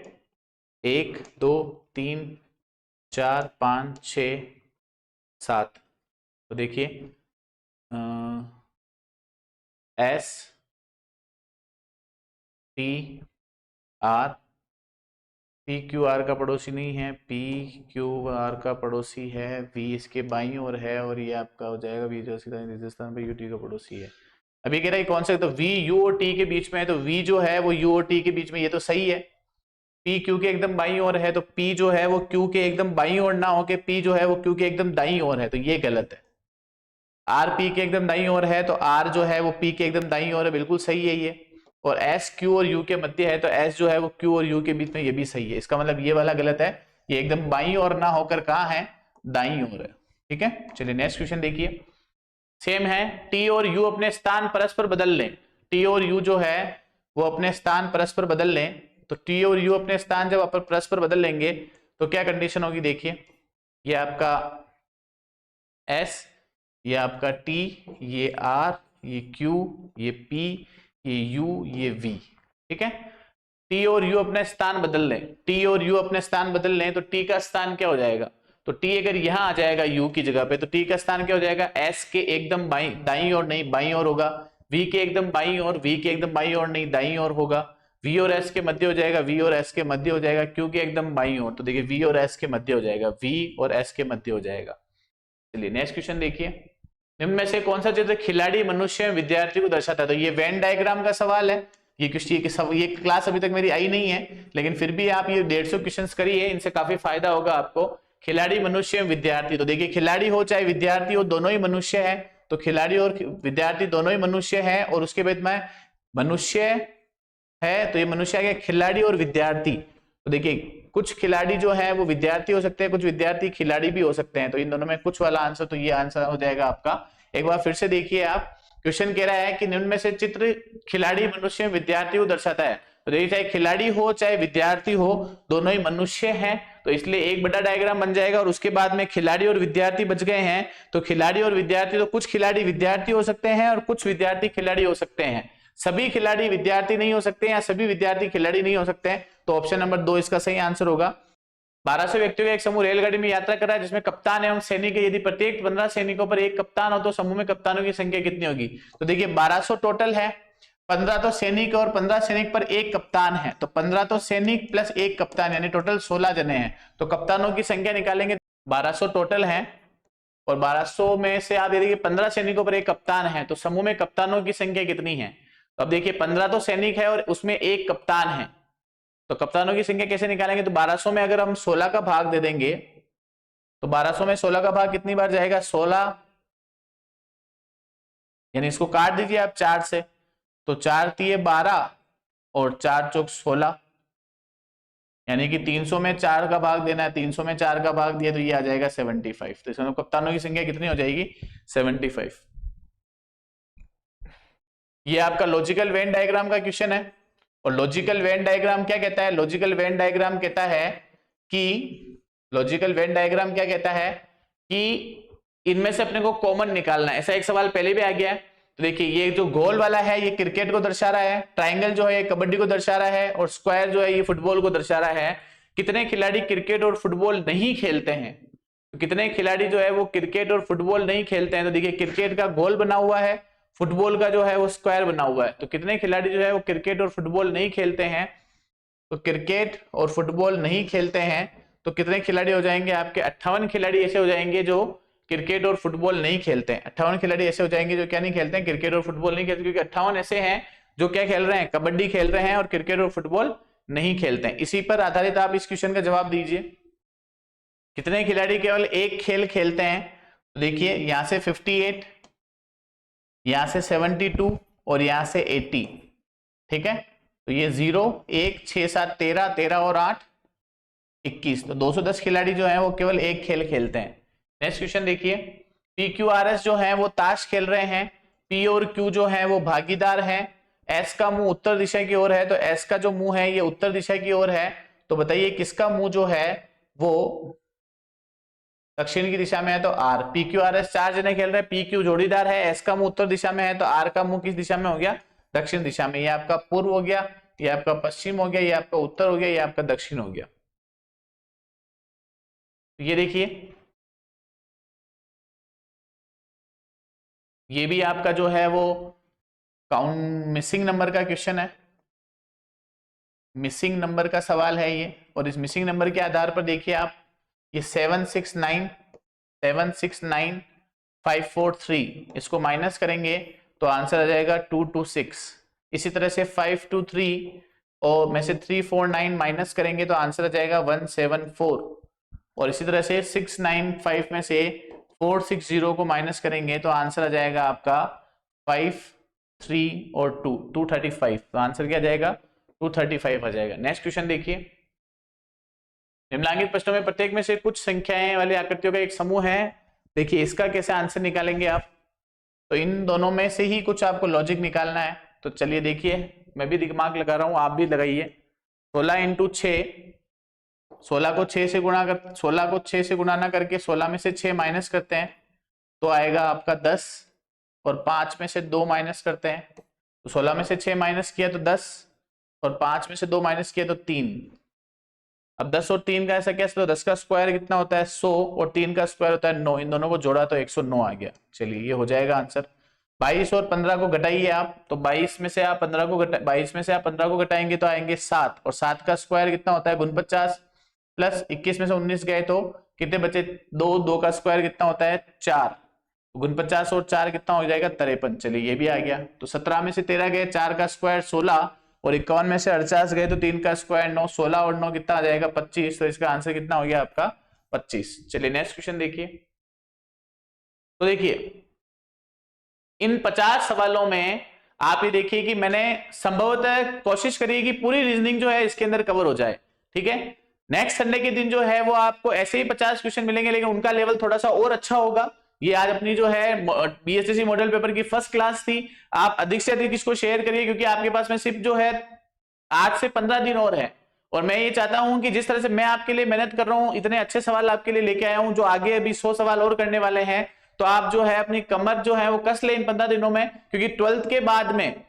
1 2 3 4 5 6 7। तो देखिए S T R, P Q R का पड़ोसी नहीं है, P Q R का पड़ोसी है, V इसके बाईं ओर है और ये आपका हो जाएगा V जो सीधा राजस्थान पे UT का पड़ोसी है। अभी कह रहा है कौन सा? तो V U और T के बीच में है, तो V जो है वो U और T के बीच में, ये तो सही है। P Q के एकदम बाईं ओर है, तो P जो है वो Q के एकदम बाईं ओर ना होके P जो है वो Q के एकदम दाईं ओर है, तो ये गलत है। R P के एकदम दाईं ओर है, तो R जो है वो P के एकदम दाईं ओर है, बिल्कुल सही है ये। और S Q और U के मध्य है, तो S जो है वो Q और U के बीच में, ये भी सही है। इसका मतलब ये वाला गलत है, ये एकदम बाईं ओर ना होकर कहाँ है? दाईं ओर है। ठीक है, चलिए नेक्स्ट क्वेश्चन देखिए। सेम है, T और U अपने स्थान परस्पर बदल लें। T और U जो है वो अपने स्थान परस्पर बदल लें। तो T और U अपने स्थान जब अपन परस्पर बदल लेंगे तो क्या कंडीशन होगी? देखिए, ये आपका S, ये आपका T, ये R, ये Q, ये P, ये U, ये V। ठीक है, T और U अपने स्थान बदल लें। T और U अपने स्थान बदल लें तो T का स्थान क्या हो जाएगा? तो T अगर यहां आ जाएगा U की जगह पे, तो T का स्थान क्या हो जाएगा? S के एकदम दाईं ओर नहीं, बाईं ओर होगा। V के एकदम बाईं ओर, V के एकदम बाईं ओर नहीं, दाईं ओर होगा। V और S के मध्य हो जाएगा, V और S के मध्य हो जाएगा। Q के एकदम बाईं ओर, तो देखिए V और S के मध्य हो जाएगा, V और S के मध्य हो जाएगा। चलिए नेक्स्ट क्वेश्चन देखिए, निम्न में से कौन सा चित्र खिलाड़ी, मनुष्य, विद्यार्थी को दर्शाता है? तो ये वेन डायग्राम का सवाल है। ये क्लास अभी तक मेरी आई नहीं है, लेकिन फिर भी आप ये 150 क्वेश्चंस करिए, इनसे काफी फायदा होगा आपको। खिलाड़ी, मनुष्य, विद्यार्थी। तो देखिए खिलाड़ी हो चाहे विद्यार्थी हो, दोनों ही मनुष्य है। तो खिलाड़ी और विद्यार्थी दोनों ही मनुष्य है, और उसके बाद में मनुष्य है, तो ये मनुष्य आ गया, खिलाड़ी और विद्यार्थी। तो देखिए कुछ खिलाड़ी जो है वो विद्यार्थी हो सकते हैं, कुछ विद्यार्थी खिलाड़ी भी हो सकते हैं। तो इन दोनों में कुछ वाला आंसर, तो ये आंसर हो जाएगा आपका। एक बार फिर से देखिए, आप क्वेश्चन कह रहा है कि निम्न में से चित्र खिलाड़ी, मनुष्य, विद्यार्थी को दर्शाता है। तो देखिए चाहे खिलाड़ी हो चाहे विद्यार्थी हो, दोनों ही मनुष्य हैं, तो इसलिए एक बड़ा डायग्राम बन जाएगा। और उसके बाद में खिलाड़ी और विद्यार्थी बच गए हैं, तो खिलाड़ी और विद्यार्थी, तो कुछ खिलाड़ी विद्यार्थी हो सकते हैं और कुछ विद्यार्थी खिलाड़ी हो सकते हैं। सभी खिलाड़ी विद्यार्थी नहीं हो सकते या सभी विद्यार्थी खिलाड़ी नहीं हो सकते हैं, तो ऑप्शन नंबर 2 इसका सही आंसर होगा। 1200 व्यक्तियों का एक समूह रेलगाड़ी में यात्रा कर रहा है, जिसमें कप्तान एवं सैनिक है। यदि प्रत्येक 15 सैनिकों पर एक कप्तान हो तो समूह में कप्तानों की संख्या कितनी होगी? तो देखिए 1200 टोटल है, 15 तो सैनिक और 15 सैनिक पर एक कप्तान है, तो 15 तो सैनिक प्लस एक कप्तान, यानी टोटल 16 जने हैं। तो कप्तानों की संख्या निकालेंगे, 1200 टोटल है और 1200 में से आप देखिए 15 सैनिकों पर एक कप्तान है, तो समूह में कप्तानों की संख्या कितनी है? तो अब देखिए 15 तो सैनिक है और उसमें एक कप्तान है, तो कप्तानों की संख्या कैसे निकालेंगे? तो 1200 में अगर हम 16 का भाग दे देंगे, तो 1200 में 16 का भाग कितनी बार जाएगा? 16, यानी इसको काट दीजिए आप 4 से, तो 4 तिये 12 और 4 चौक 16, यानी कि 300 में 4 का भाग देना है, 300 में 4 का भाग दिया तो ये आ जाएगा 75। तो इसमें कप्तानों की संख्या कितनी हो जाएगी? 75। ये आपका लॉजिकल वेन डायग्राम का क्वेश्चन है। और लॉजिकल वेन डायग्राम क्या कहता है? लॉजिकल वेन डायग्राम कहता है कि इनमें से अपने को कॉमन निकालना है। ऐसा एक सवाल पहले भी आ गया है। तो देखिए ये जो गोल वाला है ये क्रिकेट को दर्शा रहा है, ट्राइंगल जो है ये कबड्डी को दर्शा रहा है, और स्क्वायर जो है ये फुटबॉल को दर्शा रहा है। कितने खिलाड़ी क्रिकेट और फुटबॉल नहीं खेलते हैं? तो कितने खिलाड़ी जो है वो क्रिकेट और फुटबॉल नहीं खेलते हैं? तो देखिए क्रिकेट का गोल बना हुआ है, फुटबॉल का जो है वो स्क्वायर बना हुआ है। तो कितने खिलाड़ी जो है वो क्रिकेट और फुटबॉल नहीं खेलते हैं? तो क्रिकेट और फुटबॉल नहीं खेलते हैं तो कितने खिलाड़ी हो जाएंगे आपके? 58 खिलाड़ी ऐसे हो जाएंगे जो क्रिकेट और फुटबॉल नहीं खेलते हैं। 58 खिलाड़ी ऐसे हो जाएंगे जो क्या नहीं खेलते हैं? क्रिकेट और फुटबॉल नहीं खेलते, क्योंकि 58 ऐसे हैं जो क्या खेल रहे हैं? कबड्डी खेल रहे हैं और क्रिकेट और फुटबॉल नहीं खेलते हैं। इसी पर आधारित आप इस क्वेश्चन का जवाब दीजिए। कितने खिलाड़ी केवल एक खेल खेलते हैं? तो देखिए यहां से 58, यहां से 72 और यहां से 80। ठीक है, तो ये 0 1 6 7 13, 13 और 8 21, तो 210 खिलाड़ी जो है वो केवल एक खेल खेलते हैं। नेक्स्ट क्वेश्चन देखिए, PQRS जो है वो ताश खेल रहे हैं, P और Q जो है वो भागीदार हैं, S का मुंह उत्तर दिशा की ओर है, तो S का जो मुंह है ये उत्तर दिशा की ओर है। तो बताइए किसका मुंह जो है वो दक्षिण की दिशा में है? तो R। PQRS 4 जने खेल रहे हैं, PQ जोड़ीदार है, S का मुंह उत्तर दिशा में है, तो R का मुंह किस दिशा में हो गया? दक्षिण दिशा में। ये आपका पूर्व हो गया, ये आपका पश्चिम हो गया, ये आपका उत्तर हो गया, ये आपका दक्षिण हो गया। ये देखिए ये भी आपका जो है वो काउंट मिसिंग नंबर का क्वेश्चन है, मिसिंग नंबर का सवाल है ये। और इस मिसिंग नंबर के आधार पर देखिए आप, ये 769,543 इसको माइनस करेंगे तो आंसर आ जाएगा 226। इसी तरह से 523 और में से 349 माइनस करेंगे तो आंसर आ जाएगा 174। और इसी तरह से 695 में से 460 को माइनस करेंगे तो आंसर आ जाएगा आपका 5 3 और 2 235। तो आंसर क्या जाएगा? 235 आ जाएगा। नेक्स्ट क्वेश्चन देखिए, निम्नलिखित प्रश्नों में प्रत्येक में से कुछ संख्याएं वाली आकृतियों का एक समूह है। देखिए इसका कैसे आंसर निकालेंगे आप? तो इन दोनों में से ही कुछ आपको लॉजिक निकालना है। तो चलिए देखिए, मैं भी दिमाग लगा रहा हूं, आप भी लगाइए। 16 इंटू 6, 16 को 6 से गुणा कर, 16 को 6 से गुणा ना करके 16 में से 6 माइनस करते हैं तो आएगा आपका 10, और 5 में से 2 माइनस करते हैं तो 16 में से 6 माइनस किया तो 10, और 5 में से 2 माइनस किया तो 3। अब 10 और 3 का ऐसा कैसे? तो 10 का स्क्वायर कितना होता है? 100, और 3 का स्क्वायर होता है 9। इन दोनों को जोड़ा तो 109 आ गया। चलिए ये हो जाएगा आंसर। 22 और 15 को घटाइए आप, तो 22 में से आप 15 को घटाएंगे तो आएंगे 7, और 7 का स्क्वायर कितना होता है? 49, प्लस 21 में से 19 गए तो कितने बचे? 2, 2 का स्क्वायर कितना होता है? 4, 49 और 4 कितना हो जाएगा? 53। चलिए ये भी आ गया। तो 17 में से 13 गए, 4 का स्क्वायर 16, और 51 में से 48 गए तो 3 का स्क्वायर 9, 16 और 9 कितना आ जाएगा? 25। तो इसका आंसर कितना हो गया आपका? 25। चलिए नेक्स्ट क्वेश्चन देखिए। तो देखिए इन 50 सवालों में आप ये देखिए कि मैंने संभवतः कोशिश करी कि पूरी रीजनिंग जो है इसके अंदर कवर हो जाए। ठीक है, नेक्स्ट संडे के दिन जो है वो आपको ऐसे ही 50 क्वेश्चन मिलेंगे, लेकिन उनका लेवल थोड़ा सा और अच्छा होगा। ये आज अपनी जो है बीएसएससी मॉडल पेपर की फर्स्ट क्लास थी। आप अधिक से अधिक इसको शेयर करिए, क्योंकि आपके पास में सिर्फ जो है 8 से 15 दिन और है, और मैं ये चाहता हूं कि जिस तरह से मैं आपके लिए मेहनत कर रहा हूं, इतने अच्छे सवाल आपके लिए लेके आया हूं, जो आगे अभी 100 सवाल और करने वाले हैं। तो आप जो है अपनी कमर जो है वो कस ले इन 15 दिनों में, क्योंकि 12th के बाद में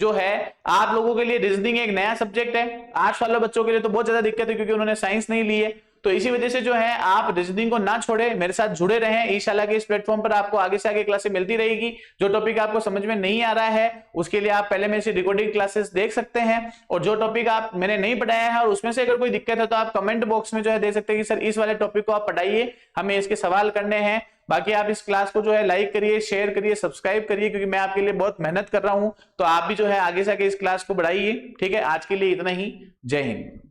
जो है आप लोगों के लिए रीजनिंग एक नया सब्जेक्ट है। आर्ट्स वाले बच्चों के लिए तो बहुत ज्यादा दिक्कत है, क्योंकि उन्होंने साइंस नहीं ली है। तो इसी वजह से जो है आप रीजनिंग को ना छोड़े, मेरे साथ जुड़े रहें। ईशाला के इस प्लेटफॉर्म पर आपको आगे से आगे क्लासेस मिलती रहेगी। जो टॉपिक आपको समझ में नहीं आ रहा है उसके लिए आप पहले मेरे से रिकॉर्डिंग क्लासेस देख सकते हैं, और जो टॉपिक आप मैंने नहीं पढ़ाया है और उसमें से अगर कोई दिक्कत है तो आप कमेंट बॉक्स में जो है दे सकते हैं कि सर इस वाले टॉपिक को आप पढ़ाइए, हमें इसके सवाल करने हैं। बाकी आप इस क्लास को जो है लाइक करिए, शेयर करिए, सब्सक्राइब करिए, क्योंकि मैं आपके लिए बहुत मेहनत कर रहा हूं। तो आप भी जो है आगे से आगे इस क्लास को बढ़ाइए। ठीक है, आज के लिए इतना ही। जय हिंद।